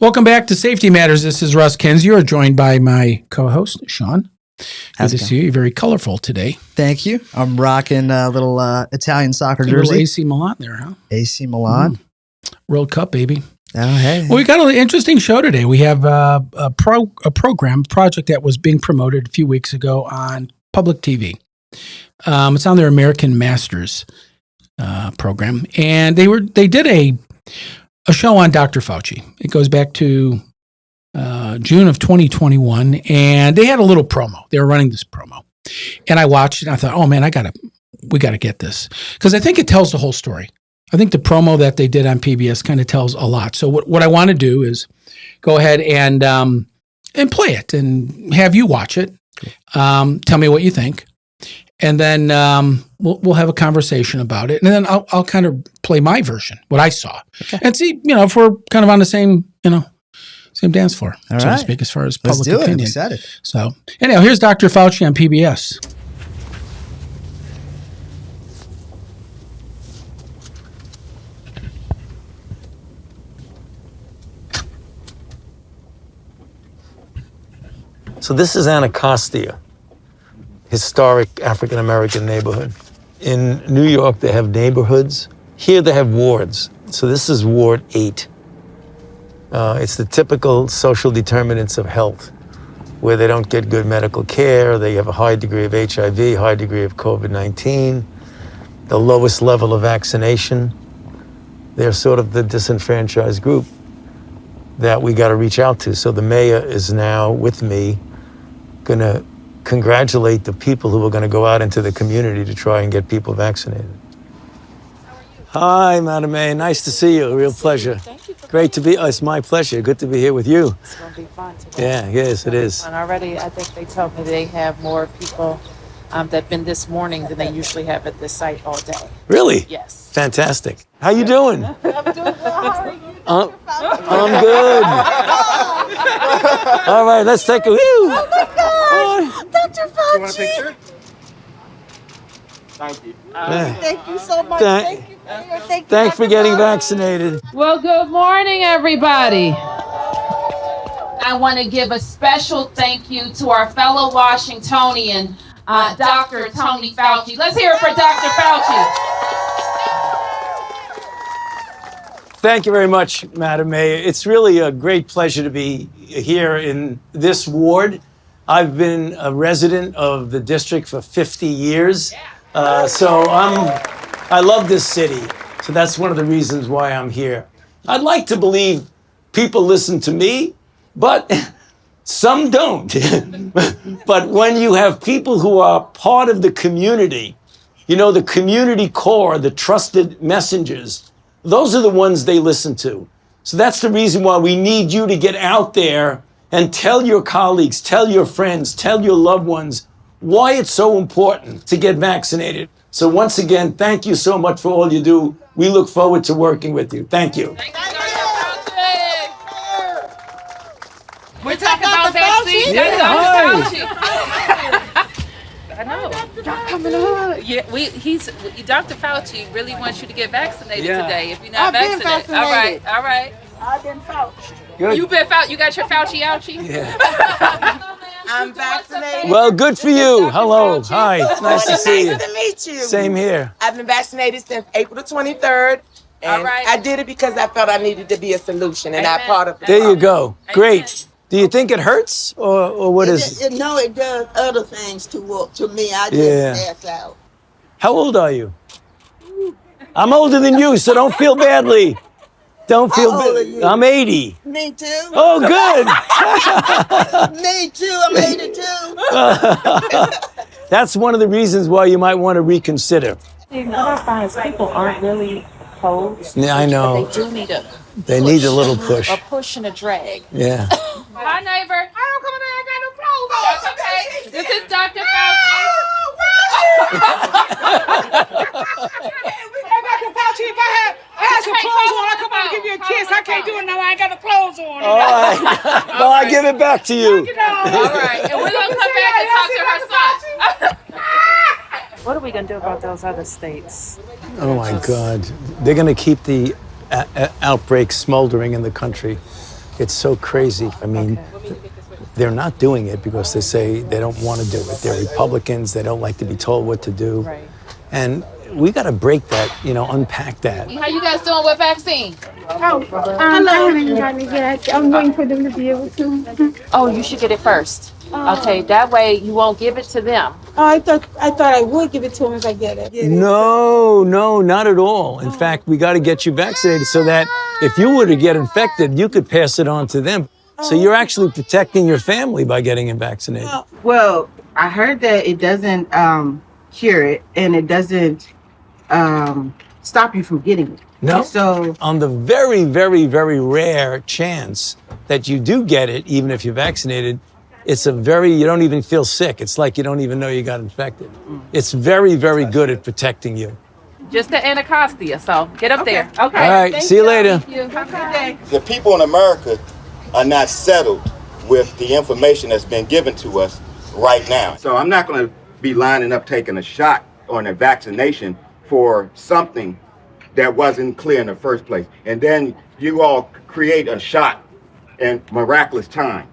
Welcome back to Safety Matters. This is Russ Kinsey. You're joined by my co-host, Sean. Good to see you. You're very colorful today. Thank you. I'm rocking a little Italian soccer jersey. Little AC Milan there, huh? AC Milan. World Cup, baby. Oh, hey. Well, we got an interesting show today. We have a project that was being promoted a few weeks ago on public TV. It's on their American Masters program, and they did a show on Dr. Fauci. It goes back to June of 2021, and they had a little promo. They were running this promo, and I watched it. And I thought, oh man, we got to get this, because I think it tells the whole story. I think the promo that they did on PBS kind of tells a lot. So what I want to do is go ahead and play it and have you watch it. Tell me what you think, and then we'll have a conversation about it, and then I'll kind of play my version, what I saw, and see if we're kind of on the same dance floor, so to speak, as far as public opinion. I'm excited. So anyhow, here's Dr. Fauci on PBS. So this is Anacostia, historic African-American neighborhood. In New York, they have neighborhoods. Here they have wards. So this is Ward 8. It's the typical social determinants of health, where they don't get good medical care, they have a high degree of HIV, high degree of COVID-19, the lowest level of vaccination. They're sort of the disenfranchised group that we got to reach out to. So the mayor is now with me, going to congratulate the people who are going to go out into the community to try and get people vaccinated. Hi, Madam Mayor. Nice to see you. A real pleasure. Thank you. Great to be. Oh, it's my pleasure. Good to be here with you. It's going to be fun today. Yeah, yes, it is. And already, I think they told me they have more people that've been this morning than they usually have at this site all day. Really? Yes. Fantastic. How you doing? I'm doing well. How are you? I'm good. All right, let's take a woo. Oh my God, Dr. Fauci. You want a picture? Thank you. Thank you so much. Thank- Thank you. Thanks for getting vaccinated. Well, good morning, everybody. I want to give a special thank you to our fellow Washingtonian, Dr. Tony Fauci. Let's hear it for Dr. Fauci. Thank you very much, Madam Mayor. It's really a great pleasure to be here in this ward. I've been a resident of the district for 50 years, so I love this city. So that's one of the reasons why I'm here. I'd like to believe people listen to me, but some don't. But when you have people who are part of the community, the community core, the trusted messengers, those are the ones they listen to. So that's the reason why we need you to get out there and tell your colleagues, tell your friends, tell your loved ones why it's so important to get vaccinated. So once again, thank you so much for all you do. We look forward to working with you. Thank you. We're talking about vaccines. I know. Y'all coming on. Yeah, Dr. Fauci really wants you to get vaccinated today if you're not vaccinated. All right. I've been Fauci. Good. You got your Fauci ouchie? Yeah. I'm vaccinated. Well, good for you. Hello. Hi. It's nice to see you. Nice to meet you. Same here. I've been vaccinated since April the 23rd. And All right. I did it because I felt I needed to be a solution and not Amen. part of the There you problem. go. Great. Do you think it hurts or what is it? No, it does other things to me. I just pass out. How old are you? I'm older than you, so don't feel badly. Don't feel How old are bad. you? I'm 80. Me too. Oh, good. Me too. I'm 82. That's one of the reasons why you might want to reconsider. What I find is people aren't really opposed. Yeah, I know. They do need a They need a little push. A push and a drag. Yeah. Hi, neighbor. I don't come in there. I got no clothes on. That's okay. This is Dr. Fauci. Dr. Fauci, if I had some clothes on, I come out and give you a kiss. I can't do it now. I ain't got no clothes on. All right. Well, I give it back to you. All right. And we're going to come back and talk to her son. What are we going to do about those other states? Oh, my God. They're going to keep the outbreak smoldering in the country. It's so crazy. I mean, they're not doing it because they say they don't want to do it. They're Republicans. They don't like to be told what to do. Right. And we got to break that, unpack that. How you guys doing with vaccine? I haven't gotten it yet. I'm waiting for them to be able to. Oh, you should get it first. Okay, that way you won't give it to them. Oh, I thought I would give it to him if I get it. No, not at all. In fact, we got to get you vaccinated so that if you were to get infected, you could pass it on to them. So you're actually protecting your family by getting it vaccinated. Well, I heard that it doesn't cure it and it doesn't stop you from getting it. No. So on the very, very, very rare chance that you do get it, even if you're vaccinated, you don't even feel sick. It's like you don't even know you got infected. It's very, very good at protecting you. Just the Anacostia, so get up there. Okay. All right, see you later. Thank you. Have a good day. The people in America are not settled with the information that's been given to us right now. So I'm not going to be lining up taking a shot or a vaccination for something that wasn't clear in the first place. And then you all create a shot in miraculous time.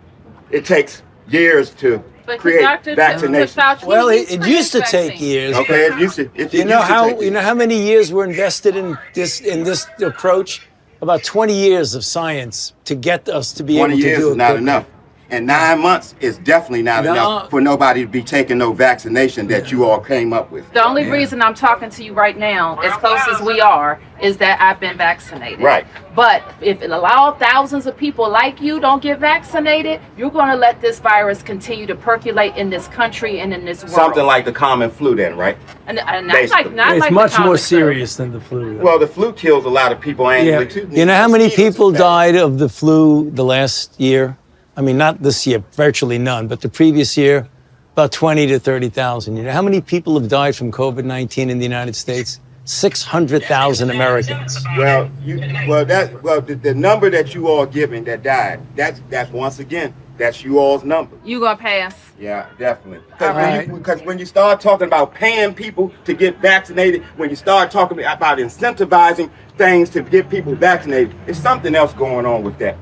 It takes years to create vaccination. Well, it used to take years. Okay, it used to. You know how many years were invested in this approach? About 20 years of science to get us to be able to do it. 20 years is not enough. And 9 months is definitely not enough for nobody to be taking no vaccination that you all came up with. The only reason I'm talking to you right now, as close as we are, is that I've been vaccinated. Right. But if it allows thousands of people like you don't get vaccinated, you're going to let this virus continue to percolate in this country and in this world. Something like the common flu then, right? And not like it's much more serious than the flu. Well, the flu kills a lot of people annually too. You know how many people died of the flu the last year? I mean, not this year, virtually none, but the previous year, about 20 to 30,000. You know how many people have died from COVID-19 in the United States? 600,000 Americans. Well, the number that you all giving that died, that's once again, that's you all's number. You gonna pass? Yeah, definitely. Because when you start talking about paying people to get vaccinated, when you start talking about incentivizing things to get people vaccinated, there's something else going on with that.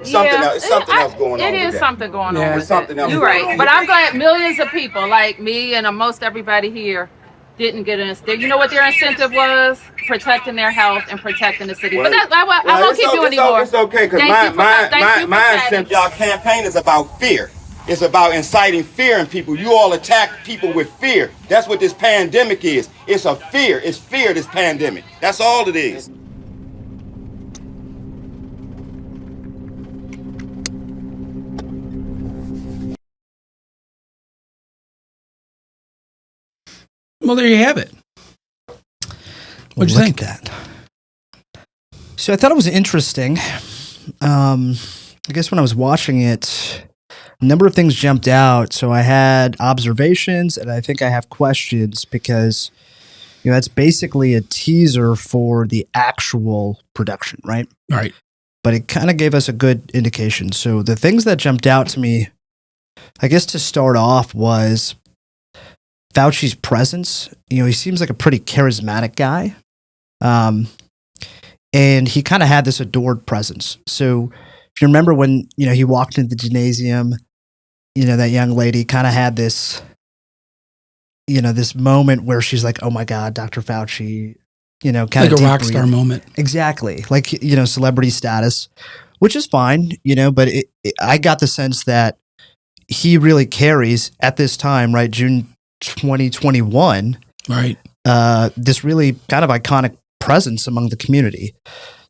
Something else going on. It is something going on. There's something else. You're right, but I'm glad millions of people like me and most everybody here didn't get an. You know what their incentive was? Protecting their health and protecting the city. But I won't keep you anymore. It's okay, because my incentive, y'all campaign is about fear. It's about inciting fear in people. You all attack people with fear. That's what this pandemic is. It's a fear. It's fear, this pandemic. That's all it is. Well, there you have it. What'd you think? That. So I thought it was interesting. I guess when I was watching it, a number of things jumped out. So I had observations and I think I have questions because, that's basically a teaser for the actual production, right? Right. But it kind of gave us a good indication. So the things that jumped out to me, I guess to start off, was Fauci's presence. He seems like a pretty charismatic guy. And he kind of had this adored presence. So if you remember when, he walked into the gymnasium, that young lady kind of had this, this moment where she's like, oh my God, Dr. Fauci, kind of like a rock star moment. Exactly. Like, celebrity status, which is fine, but I got the sense that he really carries at this time, right? June 2021, right? This really kind of iconic presence among the community.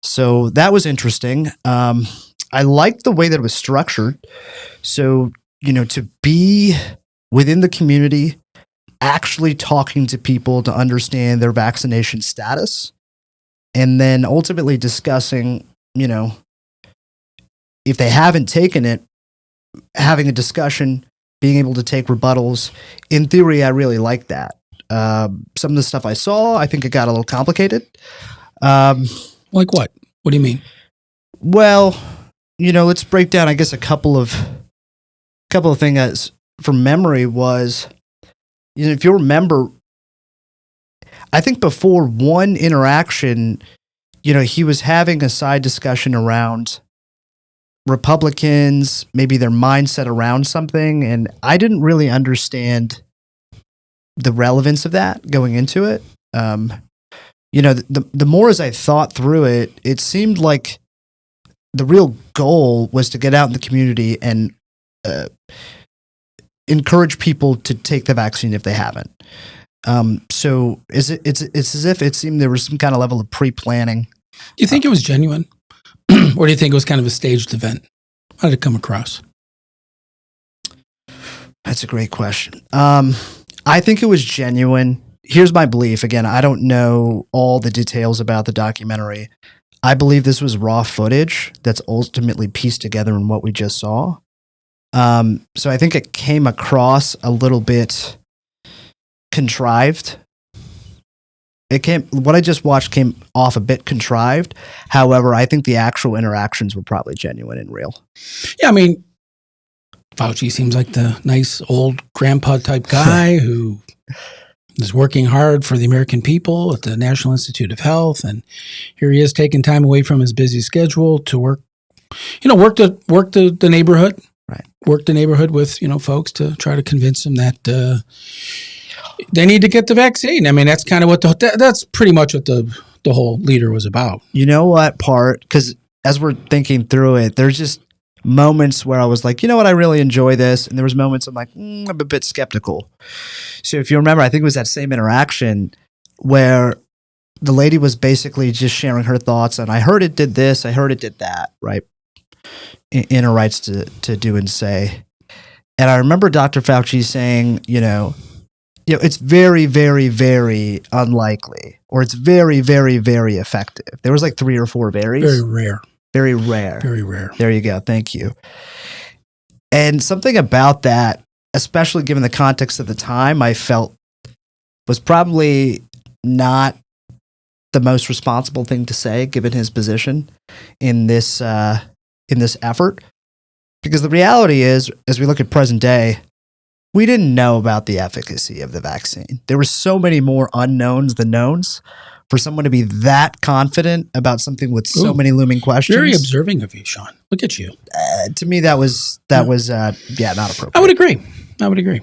So that was interesting. I liked the way that it was structured. So, to be within the community, actually talking to people to understand their vaccination status, and then ultimately discussing, if they haven't taken it, having a discussion, being able to take rebuttals. In theory, I really like that. Some of the stuff I saw, I think it got a little complicated. Like what? What do you mean? Well, let's break down, I guess, a couple of things from memory was, if you remember, I think before one interaction, he was having a side discussion around Republicans, maybe their mindset around something. And I didn't really understand the relevance of that going into it. The more as I thought through it, it seemed like the real goal was to get out in the community and encourage people to take the vaccine if they haven't. So it's as if it seemed there was some kind of level of pre-planning. Do you think it was genuine? Or do you think it was kind of a staged event? How did it come across? That's a great question. I think it was genuine. Here's my belief. Again, I don't know all the details about the documentary. I believe this was raw footage that's ultimately pieced together in what we just saw. So I think it came across a little bit contrived. What I just watched came off a bit contrived. However, I think the actual interactions were probably genuine and real. Yeah, I mean, Fauci seems like the nice old grandpa type guy who is working hard for the American people at the National Institute of Health. And here he is taking time away from his busy schedule to work the neighborhood. Right. Work the neighborhood with, folks to try to convince them that they need to get the vaccine. I mean, that's kind of what that's pretty much what the whole leader was about. You know what part? Because as we're thinking through it, there's just moments where I was like, you know what, I really enjoy this. And there was moments I'm like, I'm a bit skeptical. So if you remember, I think it was that same interaction where the lady was basically just sharing her thoughts. And I heard it did this. I heard it did that, right? In her rights to do and say. And I remember Dr. Fauci saying, it's very, very, very unlikely, or it's very, very, very effective. There was like 3 or 4 varies. Very rare. Very rare. Very rare. There you go. Thank you. And something about that, especially given the context of the time, I felt was probably not the most responsible thing to say, given his position in this effort. Because the reality is, as we look at present day, we didn't know about the efficacy of the vaccine. There were so many more unknowns than knowns. For someone to be that confident about something with so many looming questions. Very observing of you, Sean. Look at you. To me, that was not appropriate. I would agree.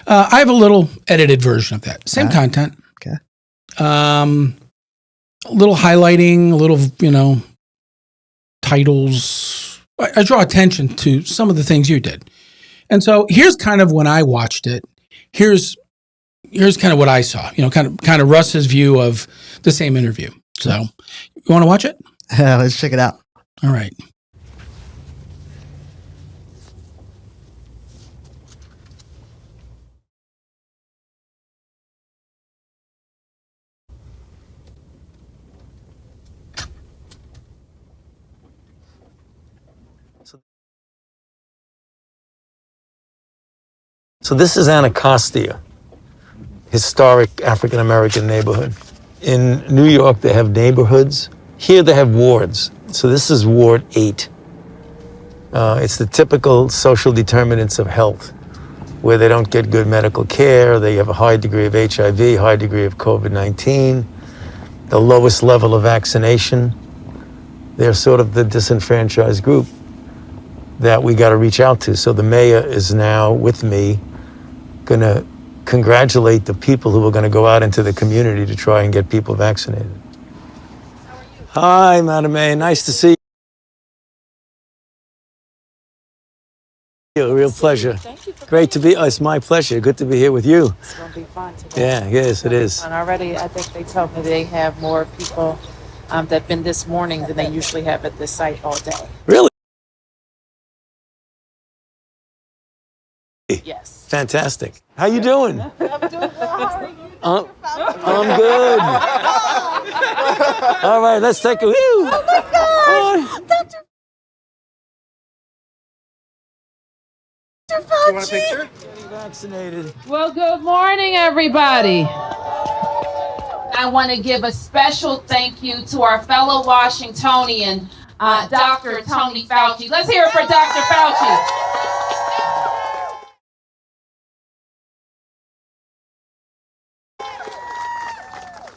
I have a little edited version of that. Same content. Okay. A little highlighting, a little, titles. I draw attention to some of the things you did. And so here's kind of when I watched it. Here's kind of what I saw, kind of Russ's view of the same interview. So you want to watch it? Let's check it out. All right. So this is Anacostia, historic African-American neighborhood. In New York, they have neighborhoods. Here they have wards. So this is Ward 8. It's the typical social determinants of health, where they don't get good medical care, they have a high degree of HIV, high degree of COVID-19, the lowest level of vaccination. They're sort of the disenfranchised group that we got to reach out to. So the mayor is now with me, going to congratulate the people who are going to go out into the community to try and get people vaccinated. Hi, Madam Mayor. Nice to see you. A real pleasure. Thank you. Great to be. It's my pleasure. Good to be here with you. It's going to be fun today. Yeah, yes, it is. And already, I think they told me they have more people that've been this morning than they usually have at this site all day. Really? Yes. Fantastic. How you doing? I'm doing well. How are you? I'm good. All right, let's take a woo. Oh my God! Dr. Fauci. You want a picture? Getting vaccinated. Well, good morning, everybody. I want to give a special thank you to our fellow Washingtonian, Dr. Tony Fauci. Let's hear it for Dr. Fauci.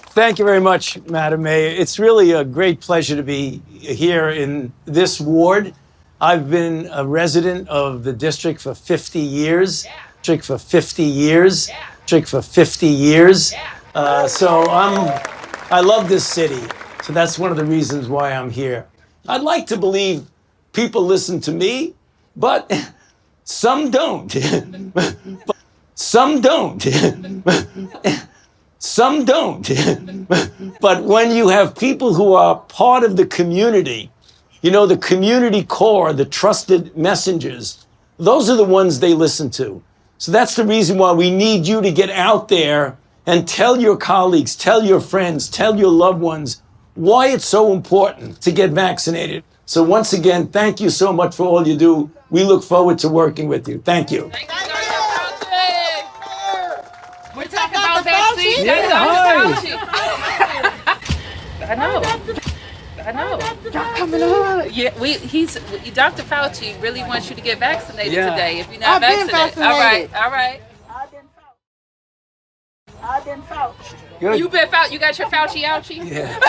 Thank you very much, Madam Mayor. It's really a great pleasure to be here in this ward. I've been a resident of the district for 50 years. So I love this city. So that's one of the reasons why I'm here. I'd like to believe people listen to me, but some don't. Some don't. Some don't. But when you have people who are part of the community, you know, the community core, the trusted messengers, those are the ones they listen to. So that's the reason why we need you to get out there and tell your colleagues, tell your friends, tell your loved ones why it's so important to get vaccinated. So once again, thank you so much for all you do. We look forward to working with you. Thank you. We're talking about vaccines. Yeah, I know. Y'all coming on? Yeah, Dr. Fauci really wants you to get vaccinated today. If you're not vaccinated. All right. I've been Fauci. Good. You got your Fauci ouchie? Yeah.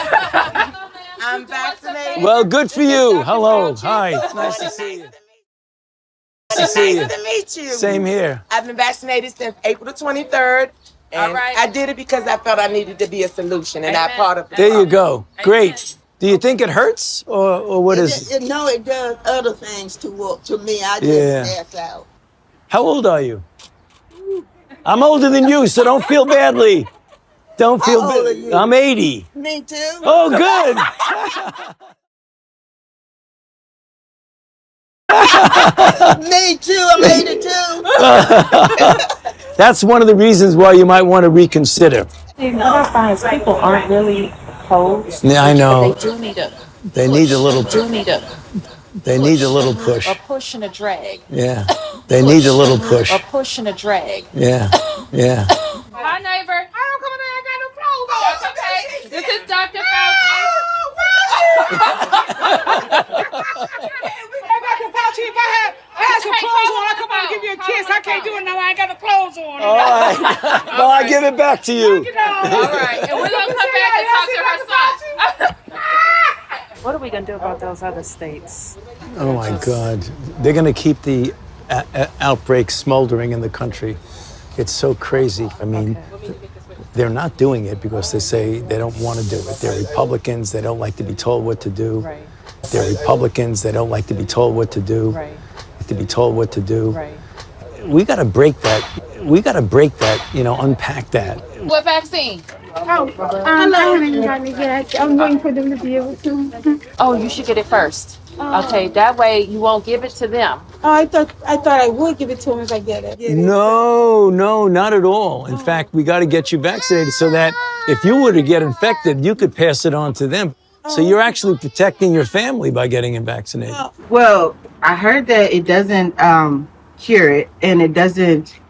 I'm vaccinated. Well, good for you. Hello. Hi. It's nice to see you. Nice to meet you. Same here. I've been vaccinated since April the 23rd. And I did it because I felt I needed to be a solution and not part of the There you go. Great. Do you think it hurts or what is it? No, it does other things to me. I just pass out. How old are you? I'm older than you, so don't feel badly. Don't feel bad. I'm 80. Me too. Oh, good. Me too. I'm 82. That's one of the reasons why you might want to reconsider. What I find is people aren't really opposed. Yeah, I know. They do need a They need a little. They need a little push. A push and a drag. Yeah. They need a little push. A push and a drag. Yeah. Yeah. Hi, neighbor. I don't come in there. I got no clothes on. That's okay. This is Dr. Fauci. Dr. Fauci, if I had some clothes on, I come out and give you a kiss. I can't do it now. I ain't got the clothes on. All right. Well, I give it back to you. All right. And we're going to come back and talk to her son. What are we going to do about those other states? Oh, my God. They're going to keep the outbreak smoldering in the country. It's so crazy. I mean, they're not doing it because they say they don't want to do it. They're Republicans. They don't like to be told what to do. Right. They're Republicans. They don't like to be told what to do. Right. To be told what to do. Right. We got to break that. We got to break that, unpack that. What vaccine? I haven't gotten it yet. I'm waiting for them to be able to. Oh, you should get it first. Okay, that way you won't give it to them. Oh, I thought I would give it to them if I get it. No, not at all. In fact, we got to get you vaccinated so that if you were to get infected, you could pass it on to them. So you're actually protecting your family by getting it vaccinated. Well, I heard that it doesn't cure it and it doesn't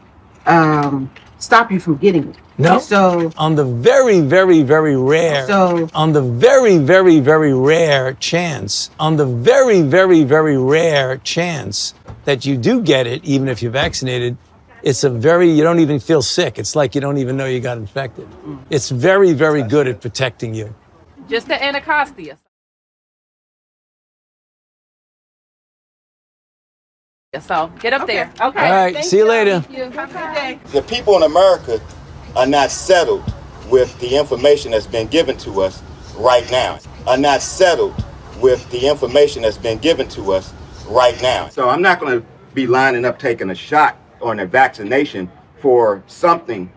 stop you from getting it. No. So on the very, very, very rare. On the very, very, very rare chance. On the very, very, very rare chance that you do get it, even if you're vaccinated, you don't even feel sick. It's like you don't even know you got infected. It's very, very good at protecting you. Just the Anacostia. So get up there. Okay. All right. See you later. Have a good day. The people in America are not settled with the information that's been given to us right now. So I'm not going to be lining up taking a shot on a vaccination for something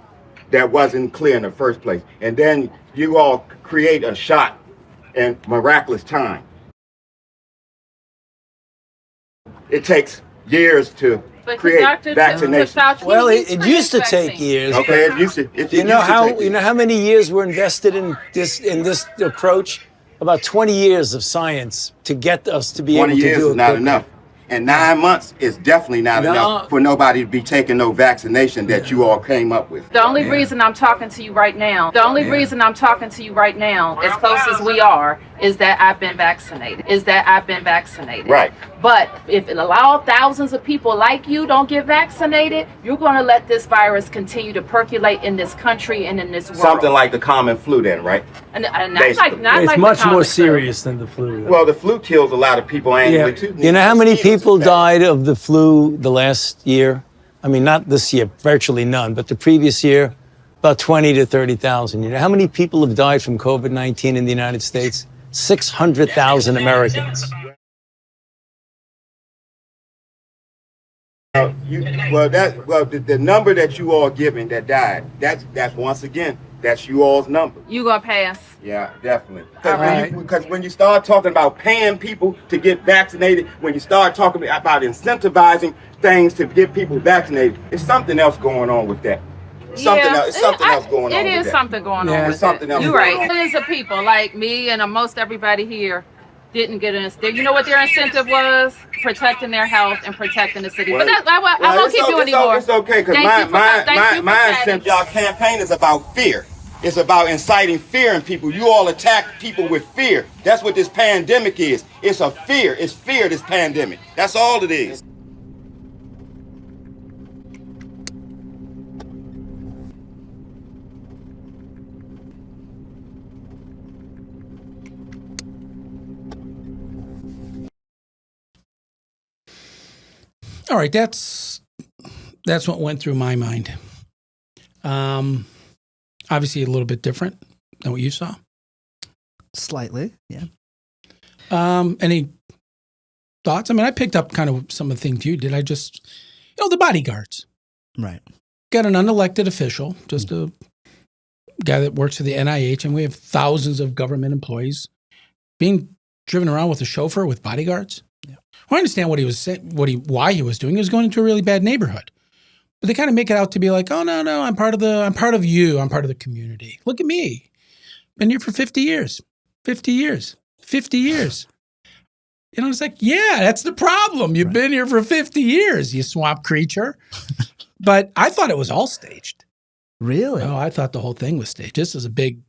that wasn't clear in the first place. And then you all create a shot in miraculous time. It takes years to create vaccination. Well, it used to take years. Okay, it used to. You know how many years were invested in this approach? About 20 years of science to get us to be able to do it. 20 years is not enough. And 9 months is definitely not enough for nobody to be taking no vaccination that you all came up with. The only reason I'm talking to you right now, as close as we are, is that I've been vaccinated. Right. But if it allows thousands of people like you don't get vaccinated, you're going to let this virus continue to percolate in this country and in this world. Something like the common flu then, right? And not Basically. like It's the much common more flu. serious than the flu. Well, the flu kills a lot of people annually too. You know how many people died of the flu the last year? I mean, not this year, virtually none, but the previous year, about 20 to 30,000. You know how many people have died from COVID-19 in the United States? 600,000 Americans. The number that you all giving that died, that's once again, that's you all's number. You gonna pass? Yeah, definitely. All Because when you start talking about paying people to get vaccinated, when you start talking about incentivizing things to get people vaccinated, it's something else going on with that. Something else going on. It is something going on. There's something else. You're right. Millions of people like me and most everybody here didn't get an. You know what their incentive was? Protecting their health and protecting the city. But I won't keep you anymore. It's okay, because my incentive, y'all campaign is about fear. It's about inciting fear in people. You all attack people with fear. That's what this pandemic is. It's a fear. It's fear, this pandemic. That's all it is. All right, that's what went through my mind. Obviously, a little bit different than what you saw. Slightly, yeah. Any thoughts? I mean, I picked up kind of some of the things you did. I just, the bodyguards. Right. Got an unelected official, just a guy that works for the NIH, and we have thousands of government employees being driven around with a chauffeur with bodyguards. Yeah. Well, I understand what he was saying, why he was doing. He was going into a really bad neighborhood. But they kind of make it out to be like, oh, no, I'm part of you. I'm part of the community. Look at me. Been here for 50 years. 50 years. 50 years. It's like, yeah, that's the problem. You've been here for 50 years, you swamp creature. But I thought it was all staged. Really? Oh, I thought the whole thing was staged. This was a big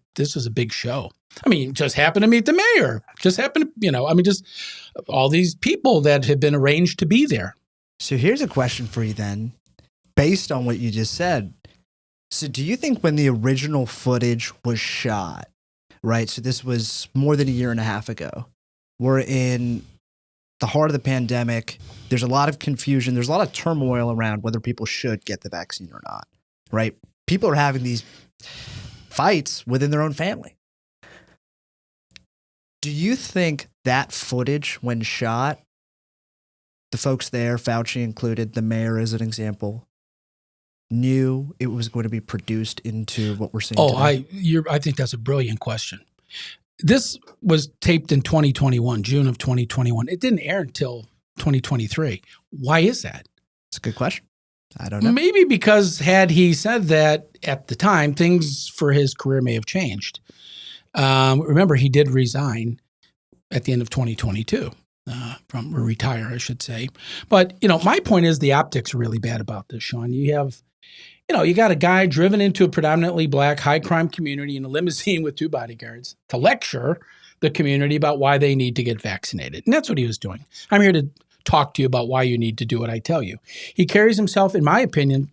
show. I mean, just happened to meet the mayor. Just happened to, just all these people that had been arranged to be there. So here's a question for you then. Based on what you just said, so do you think when the original footage was shot, right? So this was more than a year and a half ago. We're in the heart of the pandemic. There's a lot of confusion. There's a lot of turmoil around whether people should get the vaccine or not, right? People are having these fights within their own family. Do you think that footage, when shot, the folks there, Fauci included, the mayor as an example, knew it was going to be produced into what we're seeing today? I think that's a brilliant question. This was taped in 2021, June of 2021. It didn't air until 2023. Why is that? It's a good question. I don't know. Maybe because had he said that at the time, things for his career may have changed. Remember, he did resign at the end of 2022. Or retire, I should say. But, my point is the optics are really bad about this, Sean. You have, you got a guy driven into a predominantly black high crime community in a limousine with two bodyguards to lecture the community about why they need to get vaccinated. And that's what he was doing. I'm here to talk to you about why you need to do what I tell you. He carries himself, in my opinion,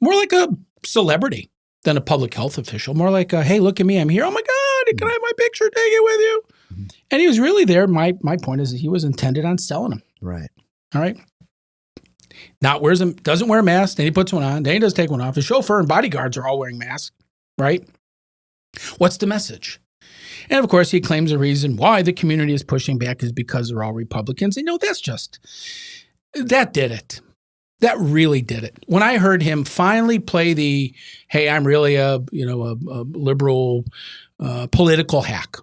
more like a celebrity than a public health official. More like, hey, look at me. I'm here. Oh, my God. Can I have my picture? Take it with you. And he was really there. My point is that he was intended on selling them. Right. All right. Doesn't wear a mask. Then he puts one on. Then he does take one off. His chauffeur and bodyguards are all wearing masks. Right. What's the message? And of course, he claims the reason why the community is pushing back is because they're all Republicans. And that did it. That really did it. When I heard him finally play the, hey, I'm really a liberal political hack.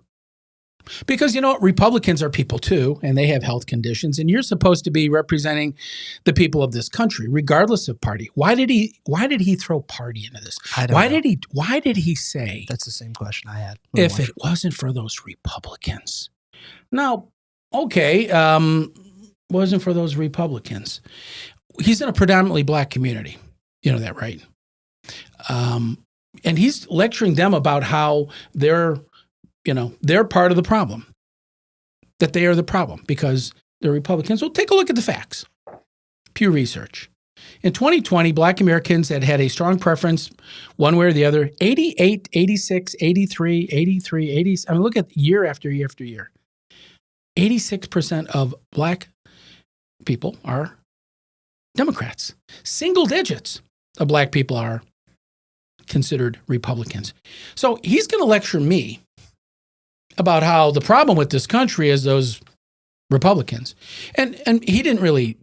Because Republicans are people too, and they have health conditions, and you're supposed to be representing the people of this country, regardless of party. Why did he throw party into this? Why did he say? That's the same question I had. If it wasn't for those Republicans. Now, okay, wasn't for those Republicans. He's in a predominantly black community. You know that, right? And he's lecturing them about how they're part of the problem. that they are the problem because they're Republicans. Well, take a look at the facts. Pew Research. In 2020, Black Americans had a strong preference one way or the other. 88, 86, 83, 83, 80. I mean, look at year after year after year. 86% of Black people are Democrats. Single digits of Black people are considered Republicans. So he's going to lecture me about how the problem with this country is those Republicans. And he didn't really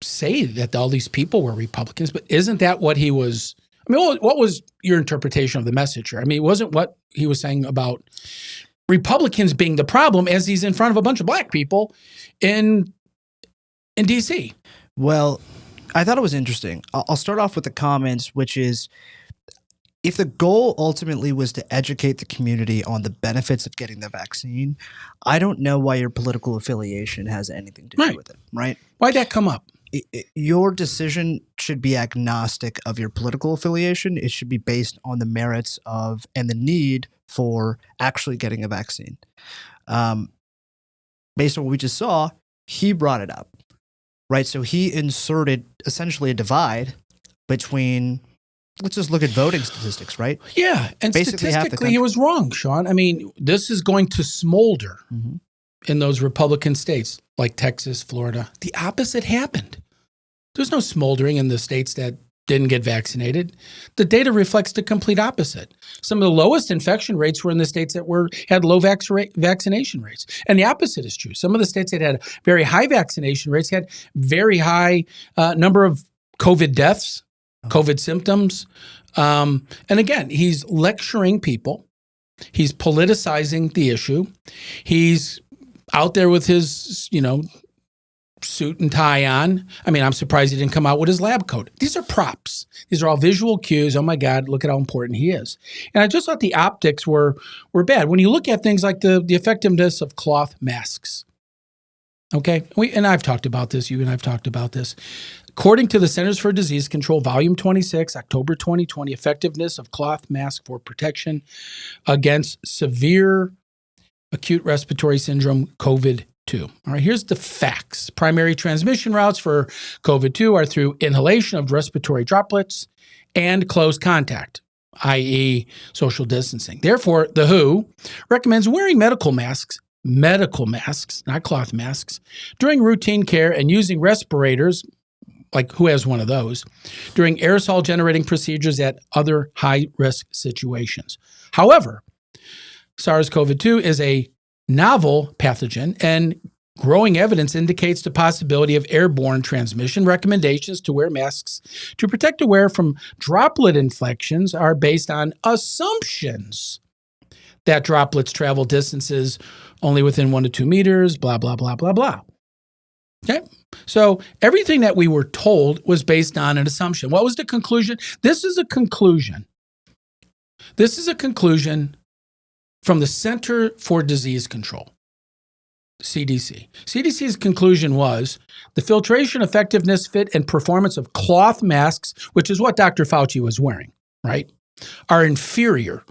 say that all these people were Republicans, but isn't that what he was? I mean, what was your interpretation of the message here? I mean, it wasn't what he was saying about Republicans being the problem as he's in front of a bunch of Black people in D.C. Well, I thought it was interesting. I'll start off with the comments, which is, if the goal ultimately was to educate the community on the benefits of getting the vaccine, I don't know why your political affiliation has anything to do with it, right? Why'd that come up? Your decision should be agnostic of your political affiliation. It should be based on the merits of and the need for actually getting a vaccine. Based on what we just saw, he brought it up, right? So he inserted essentially a divide between, let's just look at voting statistics, right? Yeah, and basically statistically he was wrong, Sean. I mean, this is going to smolder in those Republican states like Texas, Florida. The opposite happened. There's no smoldering in the states that didn't get vaccinated. The data reflects the complete opposite. Some of the lowest infection rates were in the states that had low vaccination rates. And the opposite is true. Some of the states that had very high vaccination rates had very high number of COVID deaths, COVID symptoms. And again, he's lecturing people. He's politicizing the issue. He's out there with his, suit and tie on. I mean, I'm surprised he didn't come out with his lab coat. These are props. These are all visual cues. Oh my God, look at how important he is. And I just thought the optics were bad. When you look at things like the effectiveness of cloth masks. Okay. And I've talked about this. You and I've talked about this. According to the Centers for Disease Control, Volume 26, October 2020, effectiveness of cloth mask for protection against severe acute respiratory syndrome, COVID-2. All right, here's the facts. Primary transmission routes for COVID-2 are through inhalation of respiratory droplets and close contact, i.e. social distancing. Therefore, the WHO recommends wearing medical masks, not cloth masks, during routine care and using respirators, like who has one of those, during aerosol generating procedures at other high-risk situations. However, SARS-CoV-2 is a novel pathogen, and growing evidence indicates the possibility of airborne transmission. Recommendations to wear masks to protect the wearer from droplet infections are based on assumptions that droplets travel distances only within 1 to 2 meters, blah, blah, blah, blah, blah. Okay? So everything that we were told was based on an assumption. What was the conclusion? This is a conclusion. This is a conclusion from the Center for Disease Control, CDC. CDC's conclusion was the filtration, effectiveness, fit, and performance of cloth masks, which is what Dr. Fauci was wearing, right, are inferior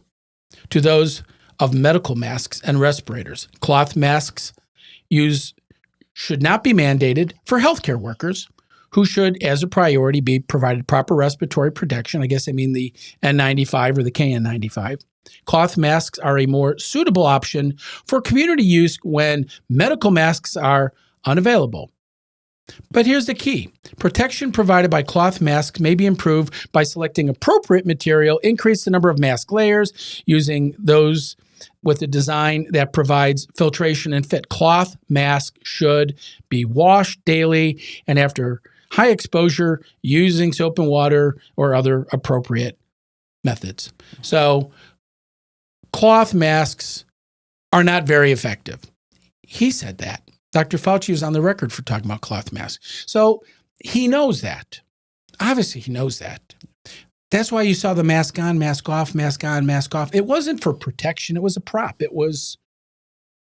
to those of medical masks and respirators. Cloth masks should not be mandated for healthcare workers who should, as a priority, be provided proper respiratory protection. I guess I mean the N95 or the KN95. Cloth masks are a more suitable option for community use when medical masks are unavailable. But here's the key. Protection provided by cloth masks may be improved by selecting appropriate material, increase the number of mask layers, using those with a design that provides filtration and fit. Cloth masks should be washed daily and after high exposure using soap and water or other appropriate methods. So cloth masks are not very effective. He said that. Dr. Fauci was on the record for talking about cloth masks. So he knows that. Obviously, he knows that. That's why you saw the mask on, mask off, mask on, mask off. It wasn't for protection. It was a prop. It was,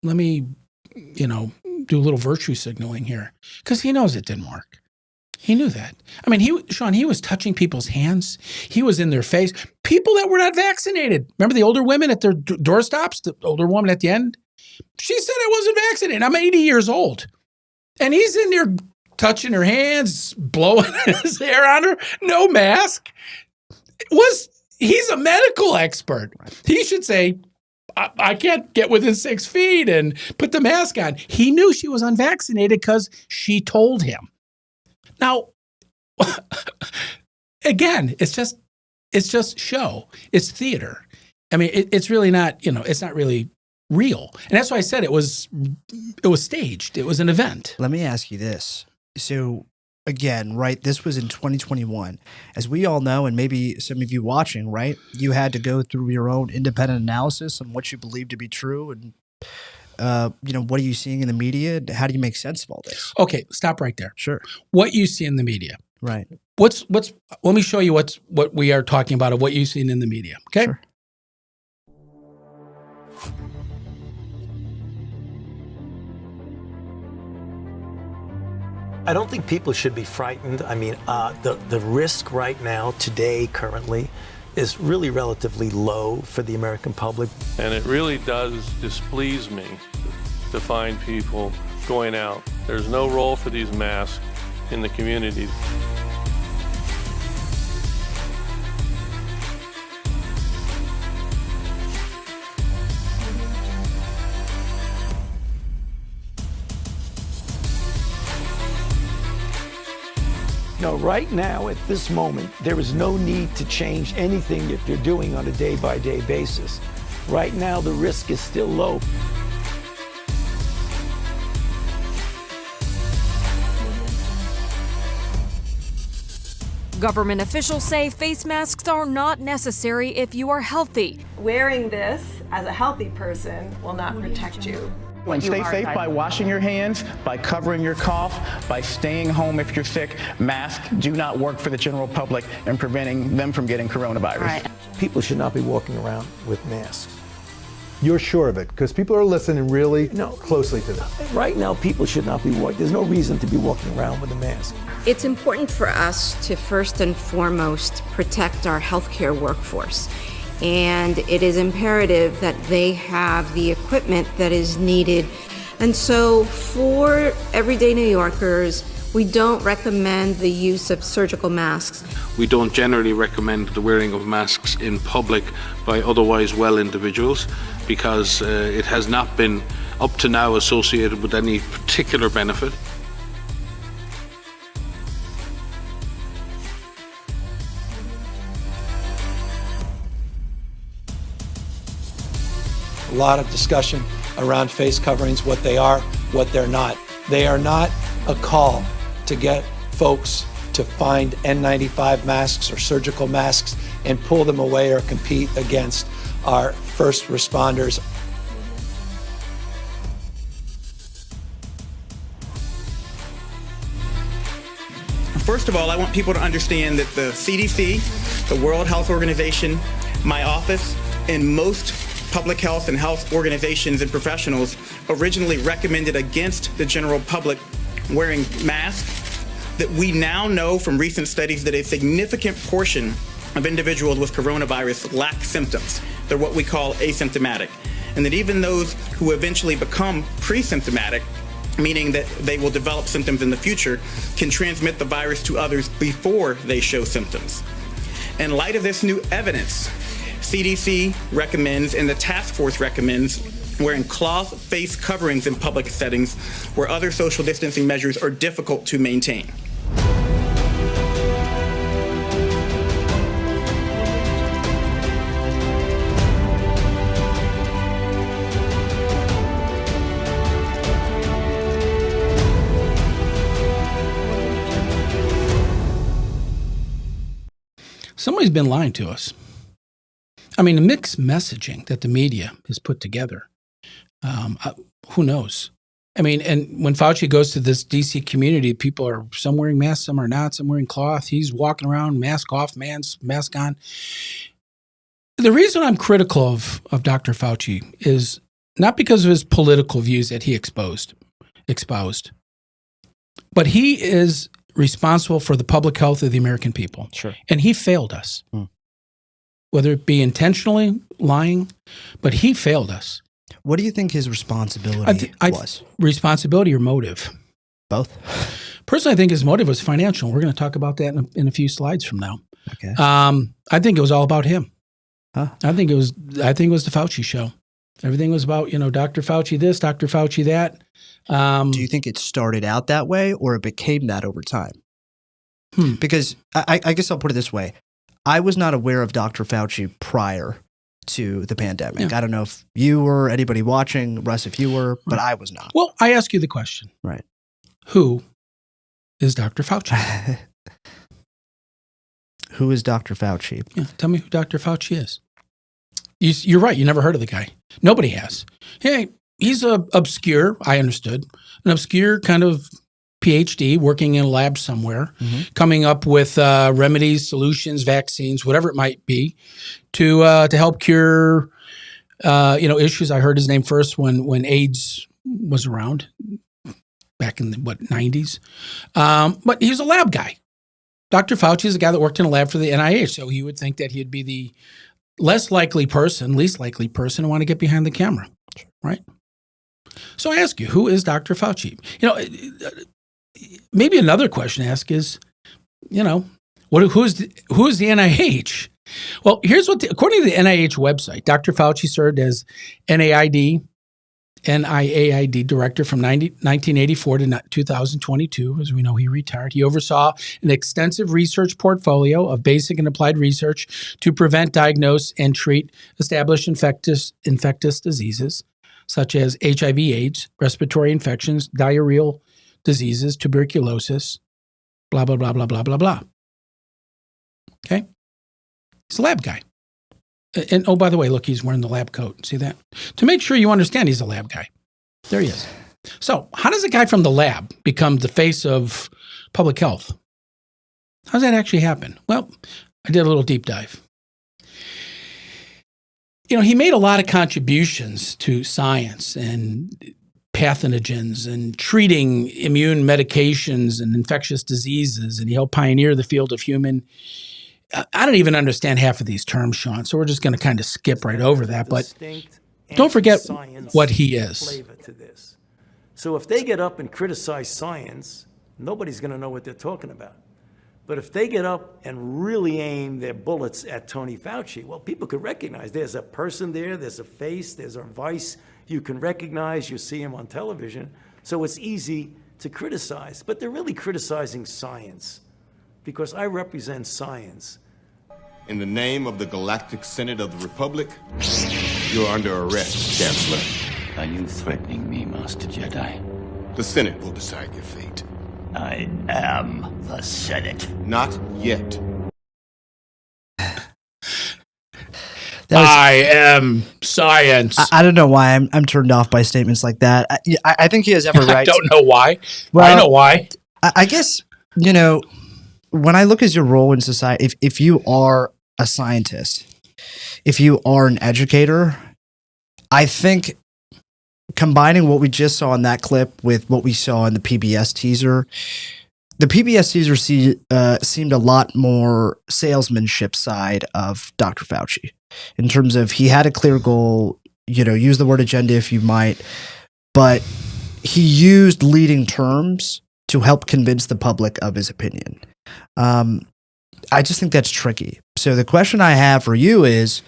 let me, do a little virtue signaling here, because he knows it didn't work. He knew that. I mean, Sean, he was touching people's hands. He was in their face. People that were not vaccinated. Remember the older women at their doorstops, the older woman at the end? She said I wasn't vaccinated. I'm 80 years old. And he's in there touching her hands, blowing his hair on her, no mask. He's a medical expert. He should say, I can't get within 6 feet and put the mask on. He knew she was unvaccinated because she told him. Now, again, it's just show. It's theater. I mean, it's really not, it's not really real. And that's why I said it was staged. It was an event. Let me ask you this. So again, right, this was in 2021. As we all know, and maybe some of you watching, right, you had to go through your own independent analysis on what you believe to be true. And, what are you seeing in the media? How do you make sense of all this? Okay, stop right there. Sure. What you see in the media. Right. Let me show you what we are talking about of what you've seen in the media. Okay. Sure. I don't think people should be frightened. I mean, the risk right now, today, currently, is really relatively low for the American public. And it really does displease me to find people going out. There's no role for these masks in the community. No, right now, at this moment, there is no need to change anything that you're doing on a day-by-day basis. Right now, the risk is still low. Government officials say face masks are not necessary if you are healthy. Wearing this as a healthy person will not protect you. And stay safe by washing your hands, by covering your cough, by staying home if you're sick. Masks do not work for the general public in preventing them from getting coronavirus. Right. People should not be walking around with masks. You're sure of it because people are listening really closely to them. Right now, people should not be walking. There's no reason to be walking around with a mask. It's important for us to first and foremost protect our healthcare workforce. And it is imperative that they have the equipment that is needed. And so for everyday New Yorkers, we don't recommend the use of surgical masks. We don't generally recommend the wearing of masks in public by otherwise well individuals because it has not been up to now associated with any particular benefit. A lot of discussion around face coverings, what they are, what they're not. They are not a call to get folks to find N95 masks or surgical masks and pull them away or compete against our first responders. First of all, I want people to understand that the CDC, the World Health Organization, my office, and most public health and health organizations and professionals originally recommended against the general public wearing masks, that we now know from recent studies that a significant portion of individuals with coronavirus lack symptoms. They're what we call asymptomatic. And that even those who eventually become pre-symptomatic, meaning that they will develop symptoms in the future, can transmit the virus to others before they show symptoms. In light of this new evidence, CDC recommends and the task force recommends wearing cloth face coverings in public settings where other social distancing measures are difficult to maintain. Somebody's been lying to us. I mean, the mixed messaging that the media has put together, who knows? I mean, and when Fauci goes to this DC community, people are some wearing masks, some are not, some wearing cloth. He's walking around, mask off, mask on. The reason I'm critical of Dr. Fauci is not because of his political views that he exposed, but he is responsible for the public health of the American people. Sure. And he failed us. Whether it be intentionally lying, but he failed us. What do you think his responsibility was? Responsibility or motive? Both. Personally, I think his motive was financial. We're going to talk about that in a few slides from now. Okay. I think it was all about him. Huh? I think it was the Fauci show. Everything was about, Dr. Fauci this, Dr. Fauci that. Do you think it started out that way or it became that over time? Because I guess I'll put it this way. I was not aware of Dr. Fauci prior to the pandemic. Yeah. I don't know if you were, anybody watching, Russ, if you were, but I was not. Well, I ask you the question. Right. Who is Dr. Fauci? Who is Dr. Fauci? Yeah, tell me who Dr. Fauci is. You're right. You never heard of the guy. Nobody has. Hey, he's obscure. I understood. An obscure kind of PhD working in a lab somewhere, coming up with remedies, solutions, vaccines, whatever it might be, to help cure issues. I heard his name first when AIDS was around back in the 90s. But he was a lab guy. Dr. Fauci is a guy that worked in a lab for the NIH, so you would think that he'd be the least likely person to want to get behind the camera, right? So I ask you, who is Dr. Fauci? Maybe another question to ask is, who's the NIH? Well, here's according to the NIH website, Dr. Fauci served as NIAID director from 1984 to 2022. As we know, he retired. He oversaw an extensive research portfolio of basic and applied research to prevent, diagnose, and treat established infectious diseases such as HIV/AIDS, respiratory infections, diarrheal diseases, tuberculosis, blah, blah, blah, blah, blah, blah, blah. Okay? He's a lab guy. And oh, by the way, look, he's wearing the lab coat. See that? To make sure you understand he's a lab guy. There he is. So how does a guy from the lab become the face of public health? How does that actually happen? Well, I did a little deep dive. He made a lot of contributions to science and pathogens and treating immune medications and infectious diseases, and he helped pioneer the field of human. I don't even understand half of these terms, Sean, so we're just going to kind of skip right over that. But don't forget what he is. Flavor to this. So if they get up and criticize science, nobody's going to know what they're talking about. But if they get up and really aim their bullets at Tony Fauci, well, people could recognize there's a person there, there's a face, there's a voice you can recognize, you see him on television. So it's easy to criticize. But they're really criticizing science, because I represent science. In the name of the Galactic Senate of the Republic, you're under arrest, Chancellor. Are you threatening me, Master Jedi? The Senate will decide your fate. I am the Senate. Not yet. I am science. I don't know why I'm turned off by statements like that. I think he has every right. I don't know why. Well, I know why. I guess, when I look at your role in society, if you are a scientist, if you are an educator, I think combining what we just saw in that clip with what we saw in the PBS teaser, the PBS teaser seemed a lot more salesmanship side of Dr. Fauci in terms of he had a clear goal, use the word agenda if you might, but he used leading terms to help convince the public of his opinion. I just think that's tricky. So the question I have for you is,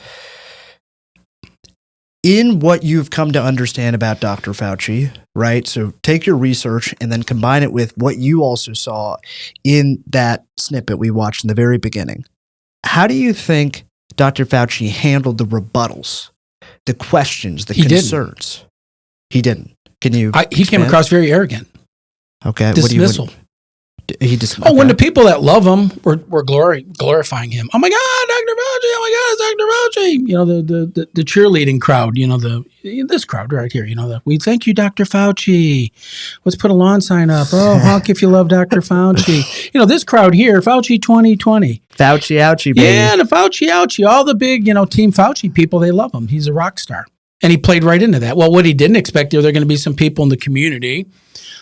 in what you've come to understand about Dr. Fauci, right? So take your research and then combine it with what you also saw in that snippet we watched in the very beginning. How do you think Dr. Fauci handled the rebuttals, the questions, the concerns? He didn't. Can you? He came across very arrogant. Okay. Dismissal. He just. When the people that love him were glorifying him. Oh my God, Dr. Fauci! Oh my God, Dr. Fauci! The cheerleading crowd. This crowd right here. We thank you, Dr. Fauci. Let's put a lawn sign up. Oh, honk if you love Dr. Fauci. This crowd here, Fauci 2020. Fauci ouchie, baby. Yeah, the Fauci ouchie. All the big, Team Fauci people, they love him. He's a rock star, and he played right into that. Well, what he didn't expect, there are going to be some people in the community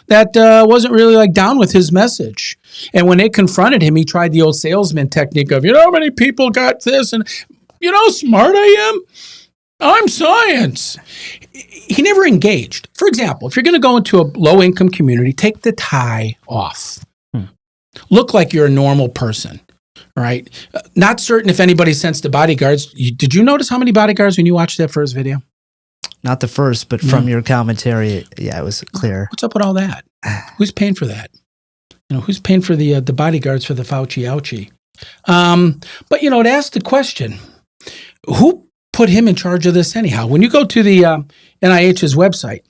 that wasn't really down with his message. And when they confronted him, he tried the old salesman technique of, how many people got this? And how smart I am? I'm science. He never engaged. For example, if you're going to go into a low-income community, take the tie off. Look like you're a normal person, right? Not certain if anybody sensed the bodyguards. Did you notice how many bodyguards when you watched that first video? Not the first, but from your commentary, yeah, it was clear. What's up with all that? Who's paying for that? Who's paying for the bodyguards for the Fauci ouchie? But, to ask the question, who put him in charge of this anyhow? When you go to the NIH's website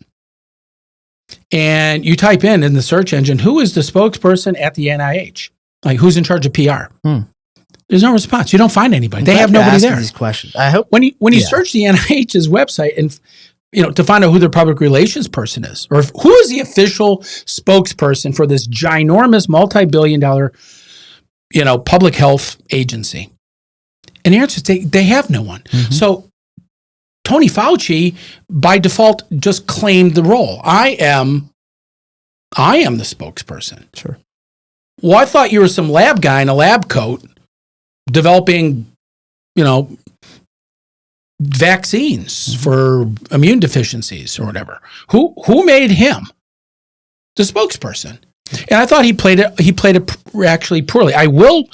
and you type in the search engine, who is the spokesperson at the NIH? Like, who's in charge of PR? There's no response. You don't find anybody. They have nobody there. These questions. I hope when you search the NIH's website and to find out who their public relations person is, or who is the official spokesperson for this ginormous multi-billion-dollar, public health agency, and the answer is they have no one. So Tony Fauci, by default, just claimed the role. I am the spokesperson. Sure. Well, I thought you were some lab guy in a lab coat developing, vaccines for immune deficiencies or whatever. Who made him the spokesperson? And I thought he played it actually poorly. I will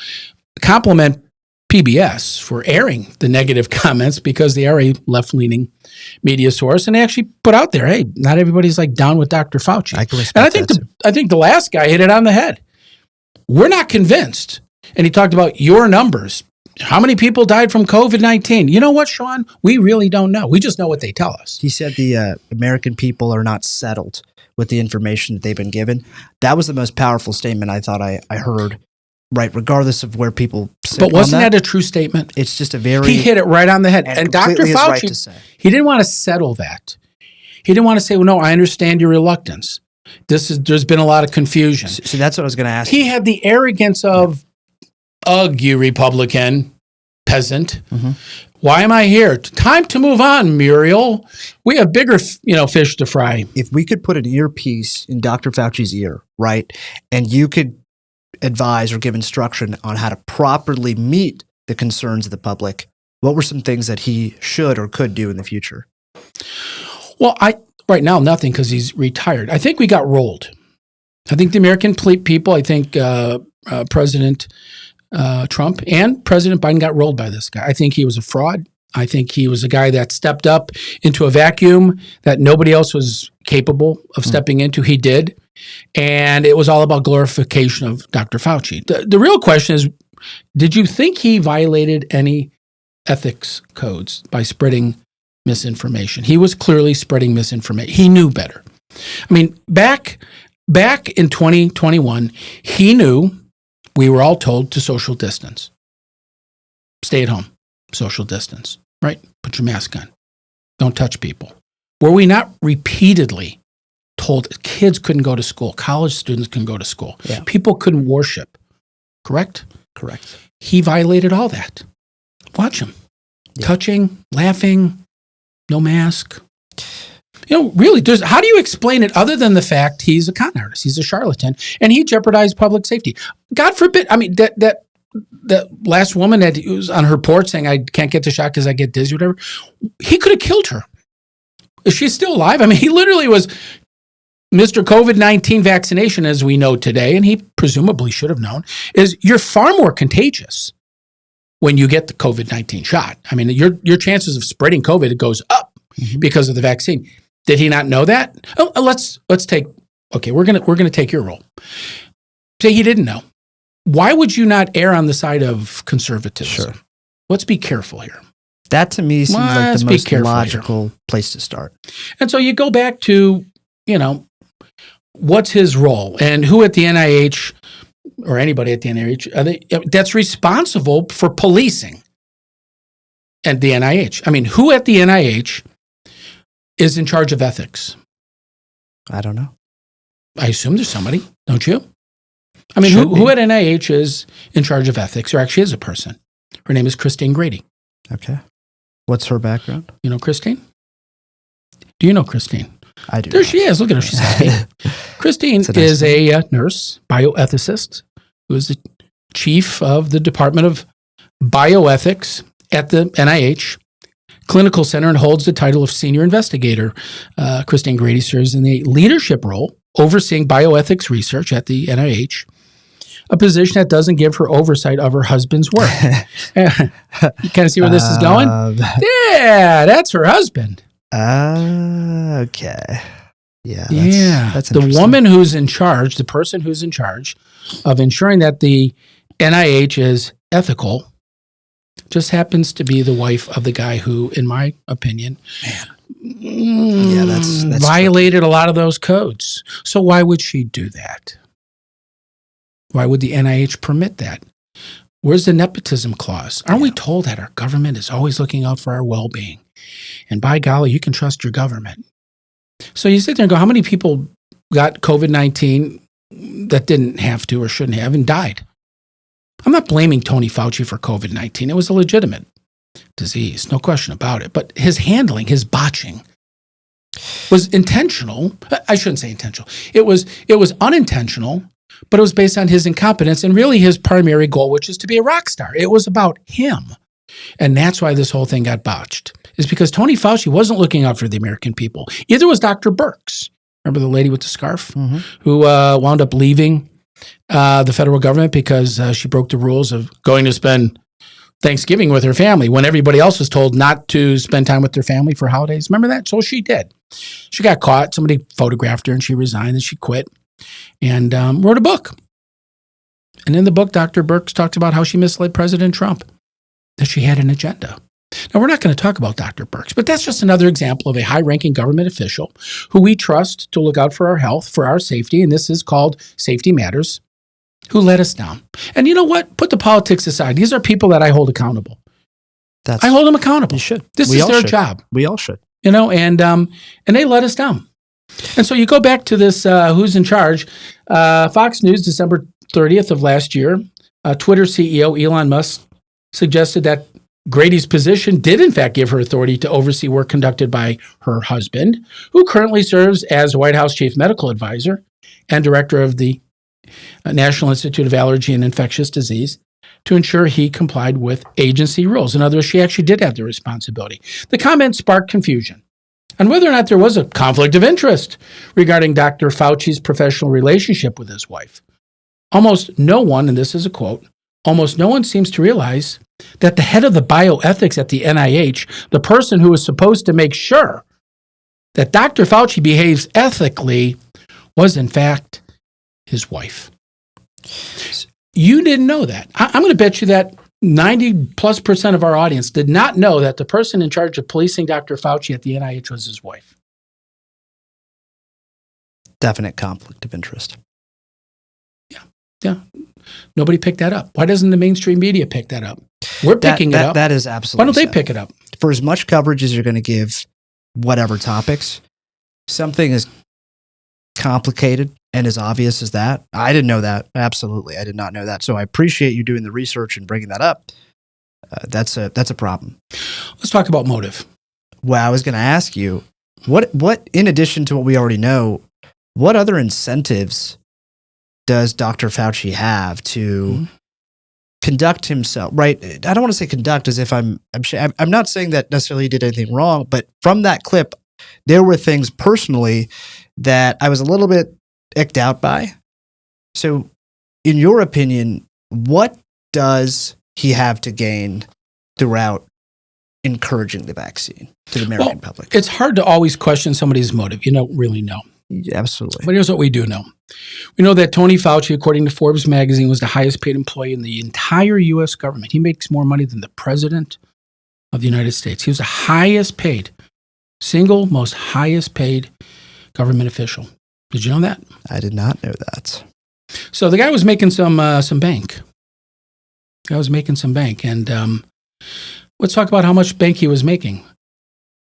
compliment PBS for airing the negative comments because they are a left-leaning media source, and they actually put out there, hey, not everybody's like down with Dr. Fauci. And I think the last guy hit it on the head. We're not convinced. And he talked about your numbers. How many people died from COVID-19? You know what, Sean? We really don't know. We just know what they tell us. He said the American people are not settled with the information that they've been given. That was the most powerful statement I thought I heard, right, regardless of where people sit. But wasn't that a true statement? It's just a very... He hit it right on the head. And Dr. Fauci, right to say. He didn't want to settle that. He didn't want to say, well, no, I understand your reluctance. There's been a lot of confusion. So that's what I was going to ask. He had the arrogance of, ugh, you Republican peasant. Why am I here? Time to move on, Muriel. We have bigger, fish to fry. If we could put an earpiece in Dr. Fauci's ear, right, and you could advise or give instruction on how to properly meet the concerns of the public, what were some things that he should or could do in the future? Well, right now, nothing because he's retired. I think we got rolled. I think the American people, I think President Trump and President Biden got rolled by this guy. I think he was a fraud. I think he was a guy that stepped up into a vacuum that nobody else was capable of stepping into. He did. And it was all about glorification of Dr. Fauci. The real question is, did you think he violated any ethics codes by spreading misinformation? He was clearly spreading misinformation. He knew better. I mean, back in 2021, he knew we were all told to social distance. Stay at home, social distance, right? Put your mask on. Don't touch people. Were we not repeatedly told kids couldn't go to school, college students couldn't go to school, people couldn't worship, correct? Correct. He violated all that. Watch him. Touching, laughing, no mask. Really, how do you explain it other than the fact he's a con artist, he's a charlatan, and he jeopardized public safety? God forbid. I mean, that last woman that was on her porch saying, I can't get the shot because I get dizzy or whatever, he could have killed her. Is she still alive? I mean, he literally was Mr. COVID-19 vaccination, as we know today, and he presumably should have known, is you're far more contagious when you get the COVID-19 shot. I mean, your chances of spreading COVID goes up because of the vaccine. Did he not know that? Oh, let's take. Okay, we're gonna take your role. Say he didn't know. Why would you not err on the side of conservatism? Sure. Let's be careful here. That to me seems like the most logical place to start. And so you go back to, what's his role and who at the NIH or anybody at the NIH that's responsible for policing at the NIH. I mean, who at the NIH is in charge of ethics? I don't know. I assume there's somebody, don't you? I mean, who at NIH is in charge of ethics, or actually is a person? Her name is Christine Grady. Okay. What's her background? You know Christine? Do you know Christine? I do. There she is. Look at her. She's happy. Christine is a nurse, bioethicist, who is the chief of the Department of Bioethics at the NIH. Clinical Center and holds the title of Senior Investigator. Christine Grady serves in the leadership role, overseeing bioethics research at the NIH, a position that doesn't give her oversight of her husband's work. You kind of see where this is going? Yeah, that's her husband. Okay. That's the woman who's in charge, the person who's in charge of ensuring that the NIH is ethical, just happens to be the wife of the guy who, in my opinion, that's violated a lot of those codes. So why would she do that? Why would the NIH permit that? Where's the nepotism clause? Aren't we told that our government is always looking out for our well-being? And by golly, you can trust your government. So you sit there and go, how many people got COVID-19 that didn't have to or shouldn't have and died? I'm not blaming Tony Fauci for COVID-19. It was a legitimate disease, no question about it. But his handling, his botching was intentional. I shouldn't say intentional. It was unintentional, but it was based on his incompetence and really his primary goal, which is to be a rock star. It was about him. And that's why this whole thing got botched, is because Tony Fauci wasn't looking out for the American people. Either was Dr. Birx. Remember the lady with the scarf who wound up leaving the federal government because she broke the rules of going to spend Thanksgiving with her family when everybody else was told not to spend time with their family for holidays. Remember that? So she did. She got caught. Somebody photographed her and she resigned and she quit and wrote a book. And in the book, Dr. Birx talked about how she misled President Trump, that she had an agenda. Now, we're not going to talk about Dr. Birx, but that's just another example of a high-ranking government official who we trust to look out for our health, for our safety, and this is called Safety Matters, who let us down. And you know what? Put the politics aside. These are people that I hold accountable. I hold them accountable. You should. This is their job. We all should. You know, and they let us down. And so you go back to this who's in charge. Fox News, December 30th of last year, Twitter CEO Elon Musk suggested that Grady's position did in fact give her authority to oversee work conducted by her husband, who currently serves as White House Chief Medical Advisor and Director of the National Institute of Allergy and Infectious Disease, to ensure he complied with agency rules. In other words, she actually did have the responsibility. The comment sparked confusion on whether or not there was a conflict of interest regarding Dr. Fauci's professional relationship with his wife. Almost no one, and this is a quote, almost no one seems to realize that the head of the bioethics at the NIH, the person who is supposed to make sure that Dr. Fauci behaves ethically, was in fact his wife. You didn't know that. I'm going to bet you that 90+% of our audience did not know that the person in charge of policing Dr. Fauci at the NIH was his wife. Definite conflict of interest. Yeah. Nobody picked that up. Why doesn't the mainstream media pick that up? We're picking it up. That is absolutely. Why don't they pick it up? For as much coverage as you're going to give whatever topics, something as complicated and as obvious as that, I didn't know that. Absolutely. I did not know that. So I appreciate you doing the research and bringing that up. That's a problem. Let's talk about motive. Well, I was going to ask you, what, in addition to what we already know, what other incentives does Dr. Fauci have to conduct himself, right? I don't want to say conduct as if I'm not saying that necessarily he did anything wrong, but from that clip, there were things personally that I was a little bit icked out by. So in your opinion, what does he have to gain throughout encouraging the vaccine to the American public? It's hard to always question somebody's motive. You don't really know. Absolutely. But here's what we do know. We know that Tony Fauci, according to Forbes magazine, was the highest paid employee in the entire U.S. government. He makes more money than the president of the United States. He was the highest paid, single most highest paid government official. Did you know that? I did not know that. So the guy was making some bank. And let's talk about how much bank he was making.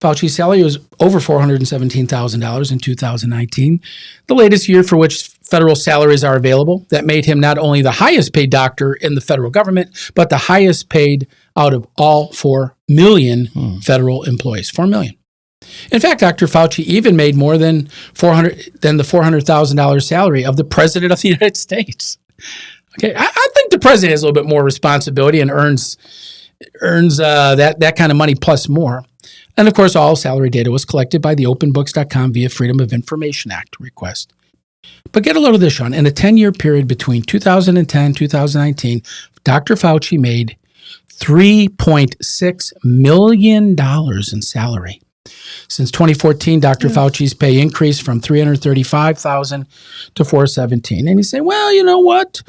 Fauci's salary was over $417,000 in 2019, the latest year for which federal salaries are available. That made him not only the highest paid doctor in the federal government, but the highest paid out of all 4 million federal employees. 4 million. In fact, Dr. Fauci even made more than the $400,000 salary of the president of the United States. Okay, I think the president has a little bit more responsibility and earns that kind of money plus more. And of course, all salary data was collected by the openbooks.com via Freedom of Information Act request. But get a load of this, Sean. In a 10-year period between 2010 and 2019, Dr. Fauci made $3.6 million in salary. Since 2014, Dr. Fauci's pay increased from $335,000 to $417,000. And you say, well, you know what?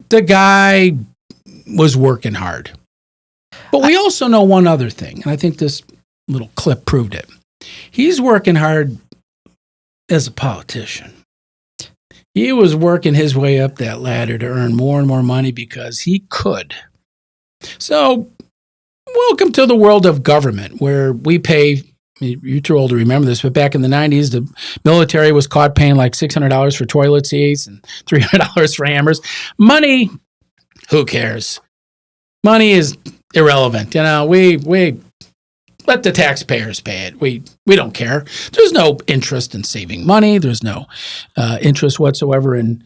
The guy was working hard. But we also know one other thing, and I think this little clip proved it. He's working hard as a politician. He was working his way up that ladder to earn more and more money because he could. So, welcome to the world of government, where we pay, you're too old to remember this, but back in the 90s, the military was caught paying like $600 for toilet seats and $300 for hammers. Money, who cares? Money is irrelevant. You know, we let the taxpayers pay it. We don't care. There's no interest in saving money. There's no interest whatsoever in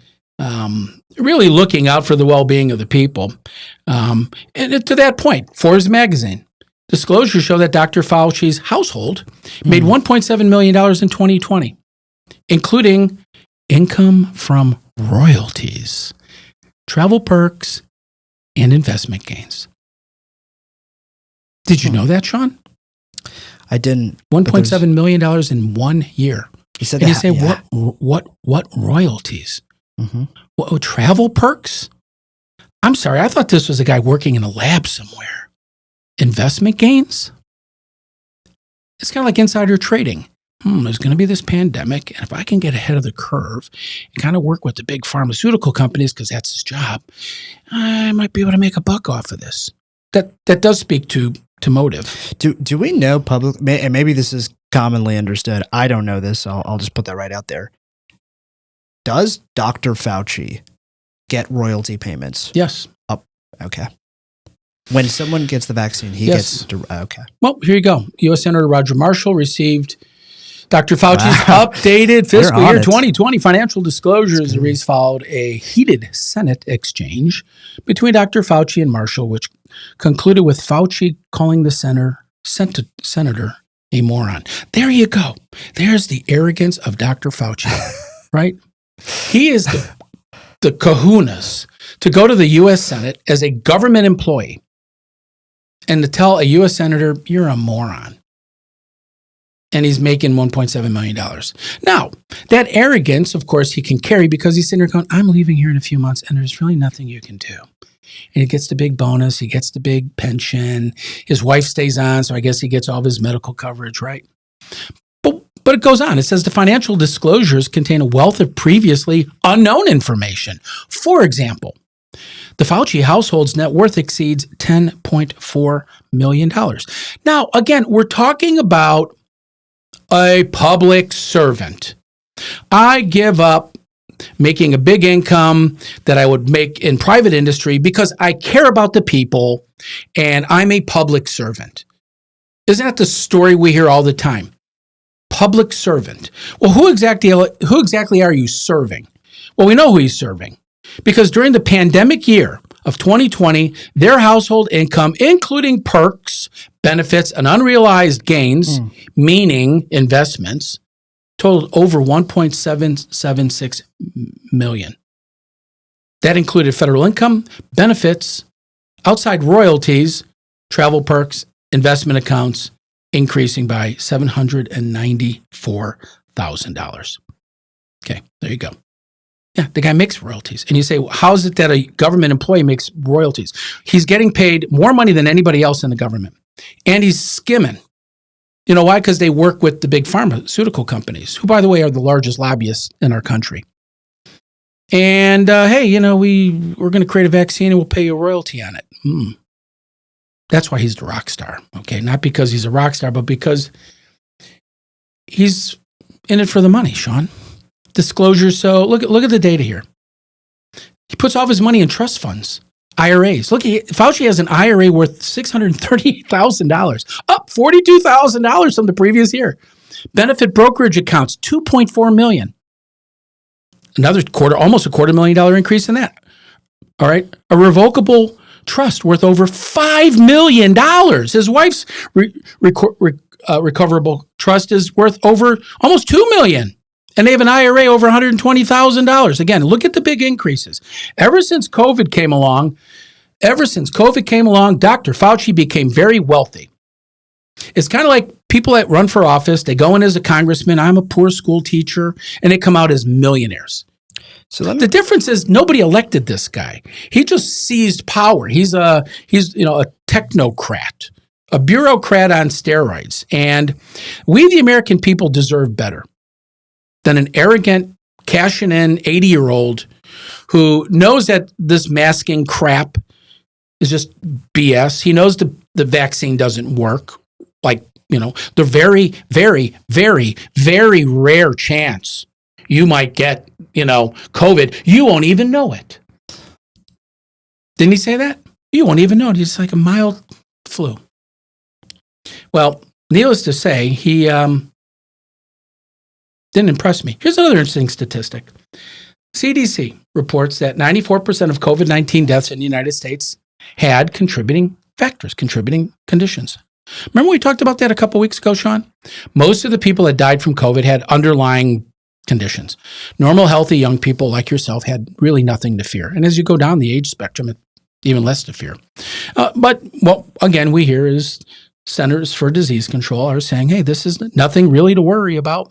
really looking out for the well-being of the people. And to that point, Forbes magazine, disclosures show that Dr. Fauci's household made $1.7 million in 2020, including income from royalties, travel perks, and investment gains. Did you know that, Sean? I didn't. $1.7 million in 1 year. You said and that, you say, yeah. what royalties? Mm-hmm. What, travel perks? I'm sorry, I thought this was a guy working in a lab somewhere. Investment gains? It's kind of like insider trading. There's going to be this pandemic, and if I can get ahead of the curve and kind of work with the big pharmaceutical companies, because that's his job, I might be able to make a buck off of this. That does speak to motive. Do we know public, and maybe this is commonly understood, I don't know this, I'll just put that right out there. Does Dr. Fauci get royalty payments? Yes. Oh, okay. When someone gets the vaccine, he Yes. gets, okay. Well, here you go. U.S. Senator Roger Marshall received Dr. Fauci's updated fiscal year 2020 financial disclosures. The Rees followed a heated Senate exchange between Dr. Fauci and Marshall, which concluded with Fauci calling the senator a moron. There you go. There's the arrogance of Dr. Fauci, right? He is the kahunas to go to the U.S. Senate as a government employee and to tell a U.S. senator, you're a moron. And he's making $1.7 million. Now, that arrogance, of course, he can carry because he's sitting there going, I'm leaving here in a few months and there's really nothing you can do. And he gets the big bonus. He gets the big pension. His wife stays on, so I guess he gets all of his medical coverage, right? But it goes on. It says the financial disclosures contain a wealth of previously unknown information. For example, the Fauci household's net worth exceeds $10.4 million. Now, again, we're talking about a public servant. I give up making a big income that I would make in private industry because I care about the people and I'm a public servant. Isn't that the story we hear all the time? Public servant. Well, who exactly are you serving? Well, we know who he's serving because during the pandemic year of 2020, their household income, including perks, benefits, and unrealized gains, meaning investments, totaled over $1.776 million. That included federal income, benefits, outside royalties, travel perks, investment accounts, increasing by $794,000. Okay, there you go. Yeah, the guy makes royalties. And you say, well, how is it that a government employee makes royalties? He's getting paid more money than anybody else in the government. And he's skimming. You know why? Because they work with the big pharmaceutical companies, who, by the way, are the largest lobbyists in our country. And, hey, you know, we're going to create a vaccine and we'll pay you a royalty on it. That's why he's the rock star, okay? Not because he's a rock star, but because he's in it for the money, Sean. Disclosure. So look at the data here. He puts all of his money in trust funds, IRAs. Look, Fauci has an IRA worth $638,000, up $42,000 from the previous year. Benefit brokerage accounts, $2.4 million. Another almost $250,000 increase in that. All right. A revocable trust worth over $5 million. His wife's recoverable trust is worth over almost $2 million. And they have an IRA over $120,000. Again, look at the big increases. Ever since COVID came along, Dr. Fauci became very wealthy. It's kind of like people that run for office. They go in as a congressman. I'm a poor school teacher, and they come out as millionaires. So the difference is nobody elected this guy. He just seized power. He's a technocrat, a bureaucrat on steroids. And we, the American people, deserve better than an arrogant, cashing in 80-year-old who knows that this masking crap is just BS. He knows the vaccine doesn't work. The very, very, very, very rare chance you might get, COVID, you won't even know it. Didn't he say that? You won't even know it. It's like a mild flu. Well, needless to say, he didn't impress me. Here's another interesting statistic. CDC reports that 94% of COVID-19 deaths in the United States had contributing factors, contributing conditions. Remember we talked about that a couple weeks ago, Sean? Most of the people that died from COVID had underlying conditions. Normal, healthy young people like yourself had really nothing to fear. And as you go down the age spectrum, even less to fear. Again, we hear is Centers for Disease Control are saying, hey, this is nothing really to worry about.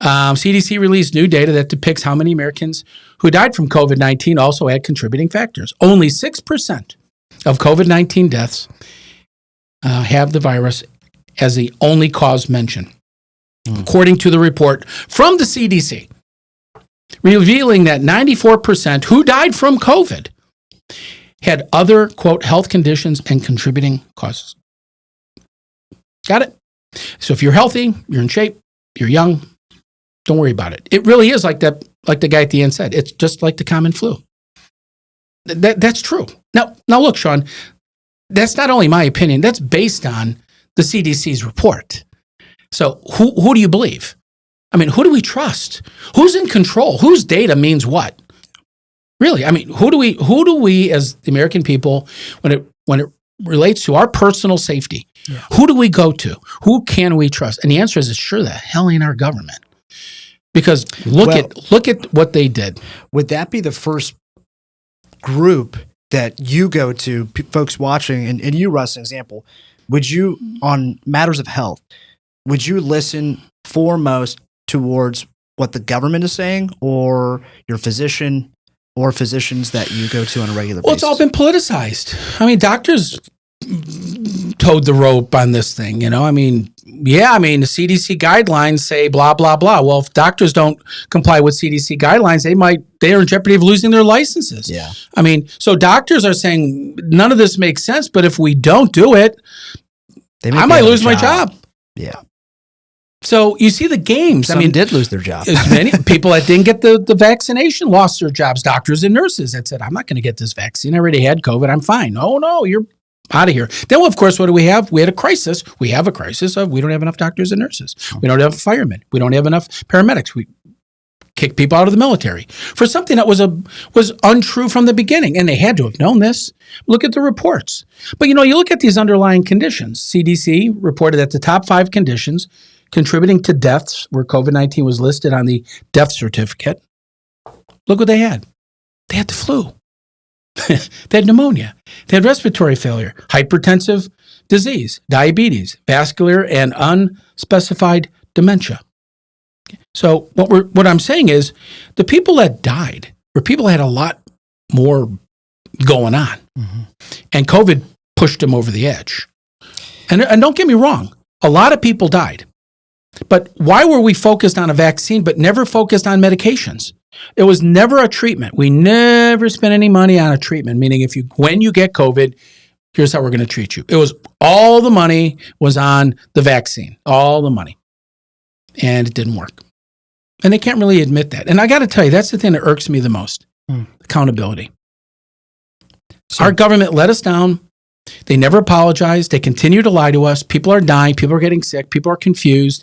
CDC released new data that depicts how many Americans who died from COVID-19 also had contributing factors. Only 6% of COVID-19 deaths have the virus as the only cause mentioned, according to the report from the CDC, revealing that 94% who died from COVID had other, quote, health conditions and contributing causes. Got it? So if you're healthy, you're in shape, you're young, don't worry about it. It really is like that, like the guy at the end said. It's just like the common flu. That's true. Now look, Sean, that's not only my opinion. That's based on the CDC's report. So who do you believe? I mean, who do we trust? Who's in control? Whose data means what? Really? I mean, who do we as the American people, when it relates to our personal safety, who do we go to? Who can we trust? And the answer is, it's sure the hell ain't our government. Because look at what they did. Would that be the first group that you go to, folks watching, and you, Russ, an example, would you, on matters of health, would you listen foremost towards what the government is saying, or your physician or physicians that you go to on a regular basis? Well, it's all been politicized. I mean, doctors towed the rope on this thing, the CDC guidelines say blah, blah, blah. Well, if doctors don't comply with CDC guidelines, they're in jeopardy of losing their licenses. Yeah. I mean, so doctors are saying none of this makes sense, but if we don't do it, I might lose my job. Yeah. So you see the games. Some did lose their job. As many people that didn't get the vaccination lost their jobs. Doctors and nurses that said, I'm not going to get this vaccine. I already had COVID. I'm fine. Oh, no, you're out of here. Then, of course, what do we have? We had a crisis. We have a crisis of we don't have enough doctors and nurses. We don't have firemen. We don't have enough paramedics. We kick people out of the military for something that was untrue from the beginning. And they had to have known this. Look at the reports. But, you look at these underlying conditions. CDC reported that the top 5 conditions contributing to deaths, where COVID-19 was listed on the death certificate. Look what they had. They had the flu. They had pneumonia. They had respiratory failure, hypertensive disease, diabetes, vascular, and unspecified dementia. So what I'm saying is the people that died were people that had a lot more going on. Mm-hmm. And COVID pushed them over the edge. And don't get me wrong, a lot of people died. But why were we focused on a vaccine but never focused on medications? It was never a treatment. We never spent any money on a treatment, meaning when you get COVID, here's how we're going to treat you. It was all the money was on the vaccine, all the money. And it didn't work. And they can't really admit that. And I got to tell you, that's the thing that irks me the most, accountability. So, our government let us down. They never apologized. They continue to lie to us. People are dying. People are getting sick. People are confused.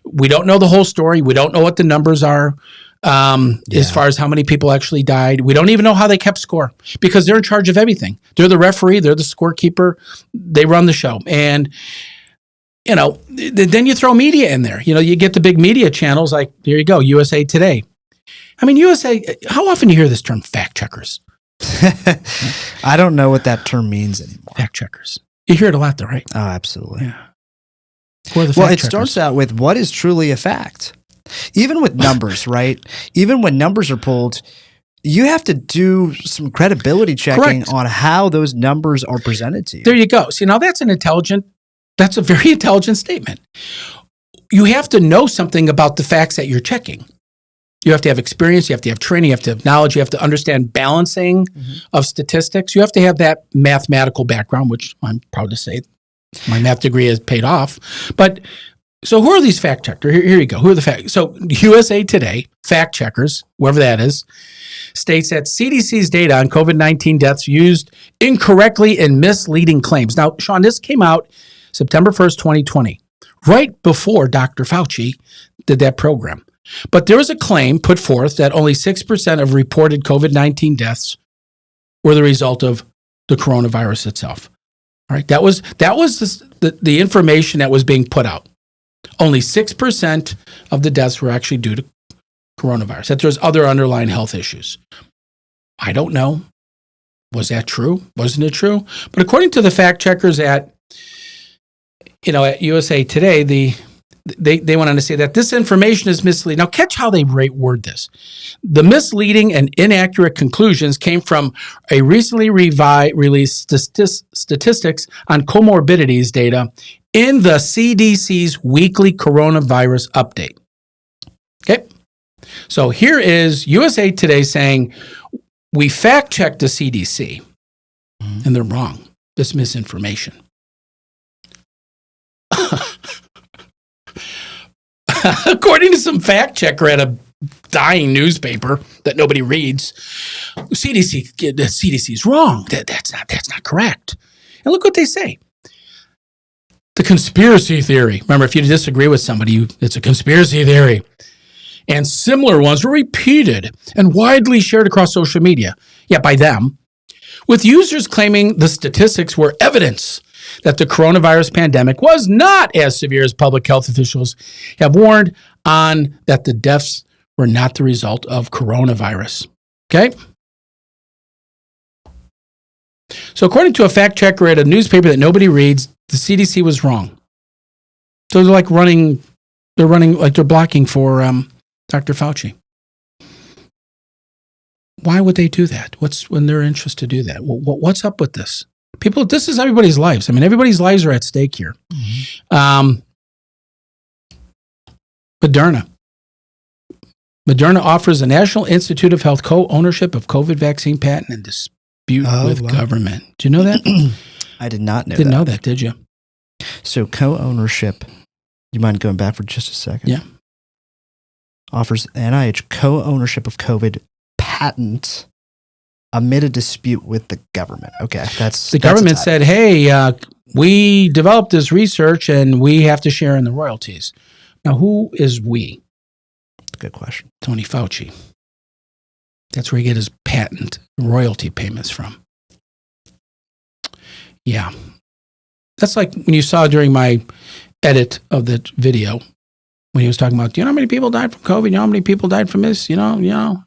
We don't know the whole story. We don't know what the numbers are. as far as how many people actually died. We don't even know how they kept score because they're in charge of everything. They're the referee. They're the scorekeeper. They run the show. And, then you throw media in there. You get the big media channels like, here you go, USA Today. I mean, USA, how often do you hear this term fact checkers? I don't know what that term means anymore. Fact checkers. You hear it a lot though, right? Oh, absolutely. Yeah. Who are the Well, fact it starts out with what is truly a fact. Even with numbers, right? Even when numbers are pulled, you have to do some credibility checking on how those numbers are presented to you. There you go. See, now that's a very intelligent statement. You have to know something about the facts that you're checking. You have to have experience, you have to have training, you have to have knowledge, you have to understand balancing of statistics. You have to have that mathematical background, which I'm proud to say my math degree has paid off. But so who are these fact checkers? Here you go. Who are the fact? So USA Today, fact checkers, whoever that is, states that CDC's data on COVID-19 deaths used incorrectly and misleading claims. Now, Sean, this came out September 1st, 2020, right before Dr. Fauci did that program. But there was a claim put forth that only 6% of reported COVID-19 deaths were the result of the coronavirus itself. All right, that was the information that was being put out. Only 6% of the deaths were actually due to coronavirus, that there's other underlying health issues. I don't know. Was that true? Wasn't it true? But according to the fact checkers at USA Today, they went on to say that this information is misleading. Now, catch how they word this. The misleading and inaccurate conclusions came from a recently released statistics on comorbidities data in the CDC's weekly coronavirus update. Okay? So here is USA Today saying, we fact-checked the CDC, and they're wrong. This misinformation. According to some fact checker at a dying newspaper that nobody reads, the CDC is wrong. That's not correct. And look what they say. The conspiracy theory. Remember, if you disagree with somebody, it's a conspiracy theory. And similar ones were repeated and widely shared across social media. Yeah, by them. With users claiming the statistics were evidence that the coronavirus pandemic was not as severe as public health officials have warned on, that the deaths were not the result of coronavirus. Okay? So according to a fact checker at a newspaper that nobody reads, the CDC was wrong. So they're they're blocking for Dr. Fauci. Why would they do that? What's in their interest to do that? What's up with this? People, this is everybody's lives. I mean, everybody's lives are at stake here. Moderna offers the National Institute of Health co-ownership of COVID vaccine patent and dispute with government. Do you know that? I did not know Didn't know that, did you? So co-ownership, you mind going back for just a second? Yeah. Offers NIH co-ownership of COVID patent amid a dispute with the government. Okay, that's the government said, "Hey, we developed this research and we have to share in the royalties." Now, who is we? Good question. Tony Fauci. That's where he get his patent royalty payments from. Yeah, that's like when you saw during my edit of the video when he was talking about, do you know how many people died from COVID? You know how many people died from this? Do you know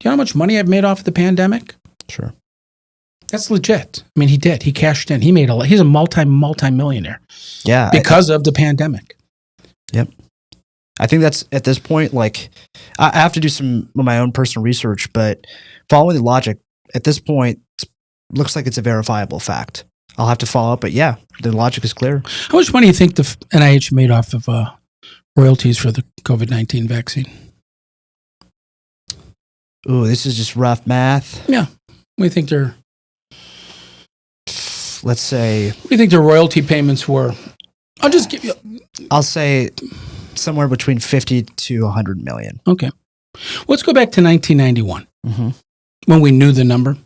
how much money I've made off of the pandemic? Sure. That's legit. I mean, he did. He cashed in. He made a lot. He's a multi-millionaire. Yeah. Because of the pandemic. Yep. I think that's, at this point, like, I have to do some of my own personal research, but following the logic, at this point, looks like it's a verifiable fact. I'll have to follow up, but yeah, the logic is clear. How much money do you think the NIH made off of royalties for the COVID-19 vaccine? Ooh, this is just rough math. Yeah. We think their let's say we think their royalty payments were. I'll just give you. I'll say somewhere between 50 to 100 million. Okay, let's go back to 1991 when we knew the number.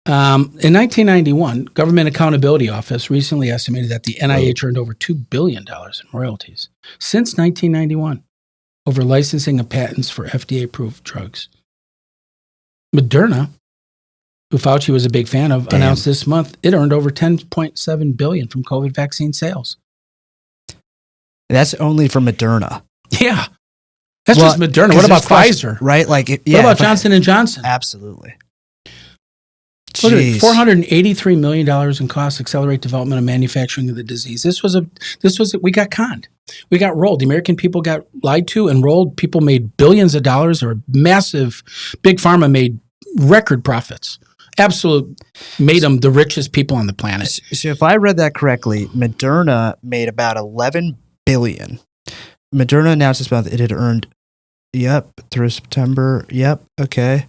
In 1991, Government Accountability Office recently estimated that the NIH earned over $2 billion in royalties since 1991. over licensing of patents for FDA-approved drugs. Moderna, who Fauci was a big fan of, announced this month it earned over $10.7 billion from COVID vaccine sales. That's only for Moderna. Yeah. That's just Moderna. What about Pfizer? Right? Like, what about Johnson & Johnson? Absolutely. Look at it, $483 million in costs accelerate development and manufacturing of the disease. We got conned. We got rolled. The American people got lied to and rolled. People made billions of dollars, or massive, big pharma made record profits. Made them the richest people on the planet. So if I read that correctly, Moderna made about $11 billion. Moderna announced this month it had earned, through September. Okay.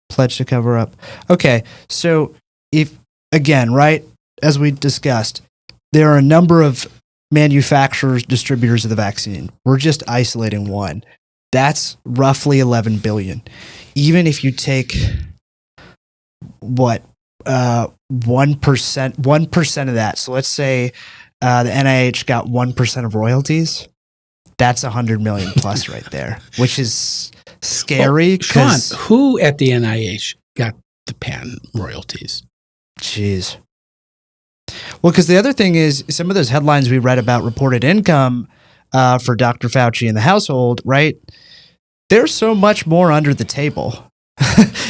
Pledge to cover up. Okay. So if, again, right, as we discussed, there are a number of manufacturers, distributors of the vaccine. We're just isolating one. That's roughly $11 billion. Even if you take 1% of that. So let's say the NIH got 1% of royalties. That's $100 million plus right there, which is scary. Sean, who at the NIH got the patent royalties? Jeez. Well, because the other thing is some of those headlines we read about reported income for Dr. Fauci and the household, right? There's so much more under the table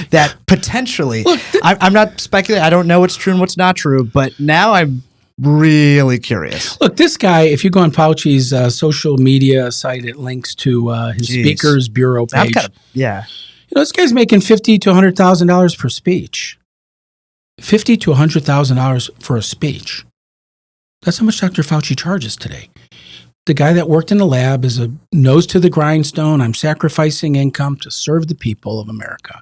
that potentially, I'm not speculating. I don't know what's true and what's not true, but now I'm really curious. Look, this guy, if you go on Fauci's social media site, it links to his speakers bureau page. This guy's making $50,000 to $100,000 per speech. $50,000 to $100,000 for a speech. That's how much Dr. Fauci charges today. The guy that worked in the lab is a nose to the grindstone. I'm sacrificing income to serve the people of America.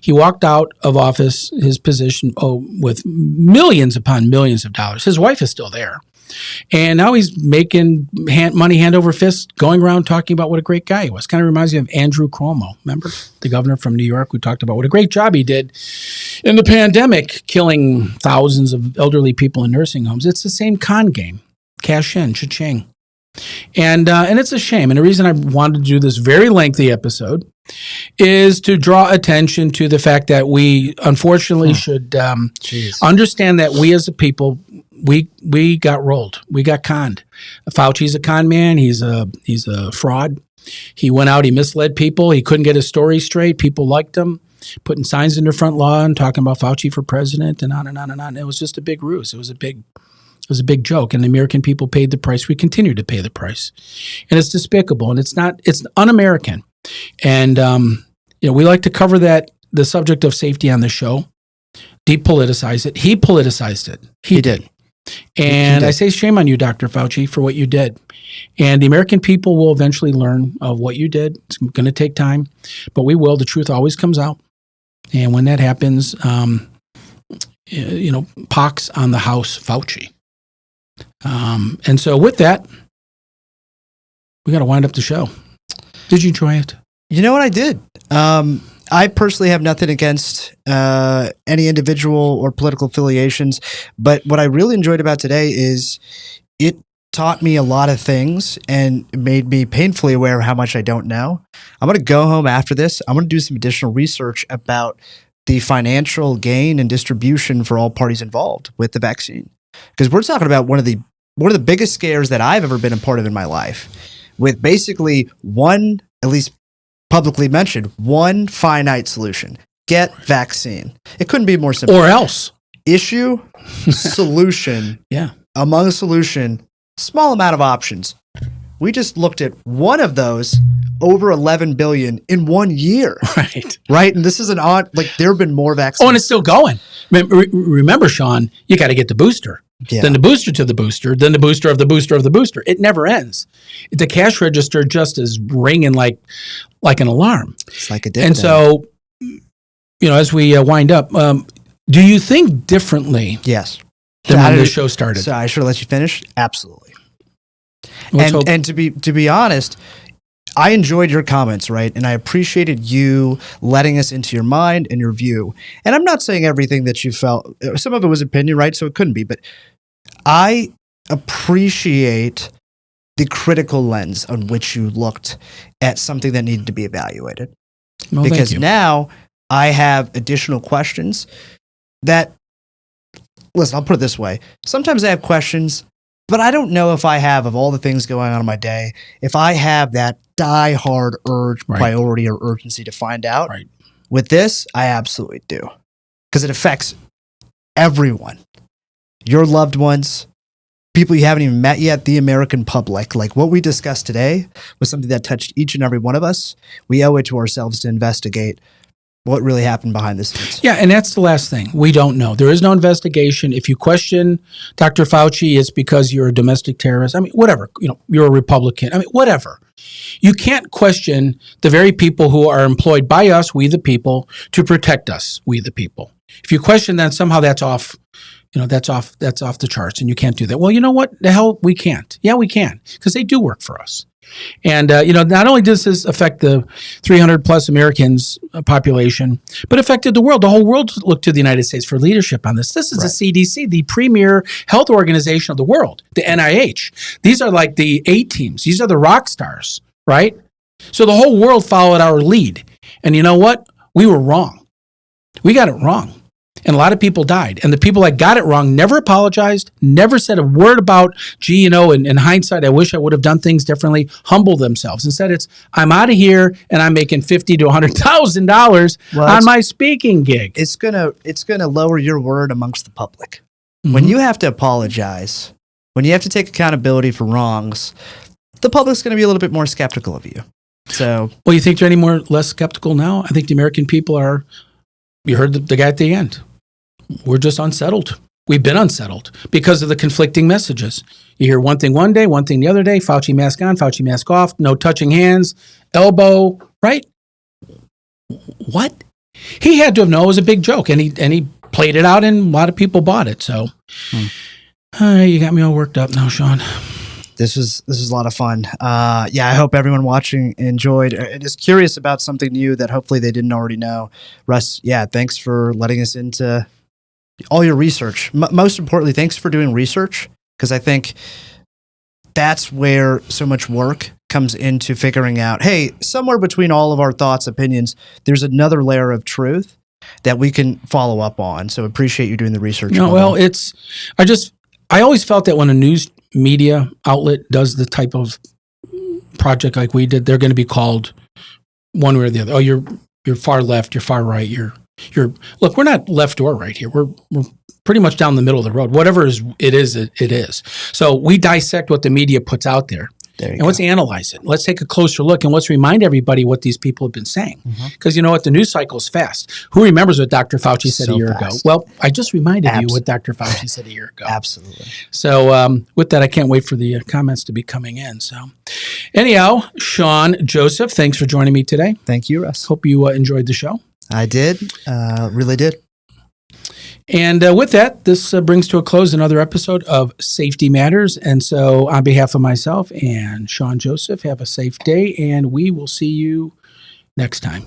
He walked out of office, his position, with millions upon millions of dollars. His wife is still there. And now he's making money hand over fist, going around talking about what a great guy he was. Kind of reminds me of Andrew Cuomo. Remember? The governor from New York who talked about what a great job he did in the pandemic, killing thousands of elderly people in nursing homes. It's the same con game. Cash in, cha-ching. And it's a shame. And the reason I wanted to do this very lengthy episode is to draw attention to the fact that we unfortunately should understand that we as a people, we got rolled. We got conned. Fauci's a con man. He's a fraud. He went out, he misled people. He couldn't get his story straight. People liked him, putting signs in their front lawn, talking about Fauci for president and on and on and on. It was just a big ruse. It was a big joke, and the American people paid the price. We continue to pay the price, and it's despicable, and it's un-American. And we like to cover the subject of safety on the show, depoliticize it. He politicized it. He did. And I say shame on you, Dr. Fauci, for what you did. And the American people will eventually learn of what you did. It's going to take time, but we will. The truth always comes out, and when that happens, pox on the house, Fauci. And so with that, we got to wind up the show. Did you enjoy it? You know what? I did. I personally have nothing against any individual or political affiliations, but what I really enjoyed about today is it taught me a lot of things and made me painfully aware of how much I don't know. I'm going to go home after this. I'm going to do some additional research about the financial gain and distribution for all parties involved with the vaccine. Because we're talking about one of the biggest scares that I've ever been a part of in my life, with basically one, at least publicly mentioned, one finite solution: get vaccine. It couldn't be more simple. Or else. Issue, solution. Among a solution, small amount of options. We just looked at one of those, over 11 billion in 1 year. Right. And this is there have been more vaccines. Oh, and it's still going. Remember, Sean, you got to get the booster. Then the booster to the booster, then the booster of the booster of the booster. It never ends. The cash register just is ringing like an alarm. It's like a dividend. And so, as we wind up, do you think differently? Yes. Than when the show started? So I should have let you finish. Absolutely. And to be honest, I enjoyed your comments, right? And I appreciated you letting us into your mind and your view. And I'm not saying everything that you felt, some of it was opinion, right? So it couldn't be, but I appreciate the critical lens on which you looked at something that needed to be evaluated. Well, Because thank you. now I have additional questions that, listen, I'll put it this way. Sometimes I have questions, but I don't know if I have, of all the things going on in my day, if I have that die-hard urge, priority, or urgency to find out. Right. With this, I absolutely do. Because it affects everyone. Your loved ones, people you haven't even met yet, the American public. Like what we discussed today was something that touched each and every one of us. We owe it to ourselves to investigate what really happened behind the scenes. Yeah, and that's the last thing. We don't know. There is no investigation. If you question Dr. Fauci, it's because you're a domestic terrorist. I mean, whatever. You're a Republican. I mean, whatever. You can't question the very people who are employed by us, we the people, to protect us, we the people. If you question that, somehow that's off. That's off the charts, and you can't do that. Well, you know what? The hell, we can't. Yeah, we can, because they do work for us. And, not only does this affect the 300 plus Americans population, but affected the world. The whole world looked to the United States for leadership on this. This is the CDC, the premier health organization of the world, the NIH. These are like the A teams. These are the rock stars, right? So the whole world followed our lead. And you know what? We were wrong. We got it wrong. And a lot of people died. And the people that got it wrong never apologized, never said a word about, in hindsight, I wish I would have done things differently, humble themselves. Instead, it's, I'm out of here and I'm making $50,000 to $100,000 on my speaking gig. It's gonna lower your word amongst the public. Mm-hmm. When you have to apologize, when you have to take accountability for wrongs, the public's going to be a little bit more skeptical of you. So, well, you think they're any less skeptical now? I think the American people are. You heard the guy at the end. We're just unsettled. We've been unsettled because of the conflicting messages. You hear one thing one day, one thing the other day, Fauci mask on, Fauci mask off, no touching hands, elbow, right? What? He had to have known it was a big joke, and he played it out, and a lot of people bought it. So you got me all worked up now, Sean. This is a lot of fun. I hope everyone watching enjoyed and is curious about something new that hopefully they didn't already know. Russ, thanks for letting us into all your research. Most importantly, thanks for doing research, because I think that's where so much work comes into figuring out, hey, somewhere between all of our thoughts, opinions, there's another layer of truth that we can follow up on. So appreciate you doing the research. No, well, I always felt that when a news media outlet does the type of project like we did, they're going to be called one way or the other. Oh, you're far left, you're far right, you're look, we're not left or right here. We're pretty much down the middle of the road. Whatever it is. So we dissect what the media puts out there. Let's analyze it. Let's take a closer look, and let's remind everybody what these people have been saying. Because you know what? The news cycle is fast. Who remembers what Dr. Fauci said a year ago? Well, I just reminded you what Dr. Fauci said a year ago. Absolutely. So with that, I can't wait for the comments to be coming in. So anyhow, Sean Joseph, thanks for joining me today. Thank you, Russ. Hope you enjoyed the show. I did. Really did. And with that, this brings to a close another episode of Safety Matters. And so on behalf of myself and Sean Joseph, have a safe day, and we will see you next time.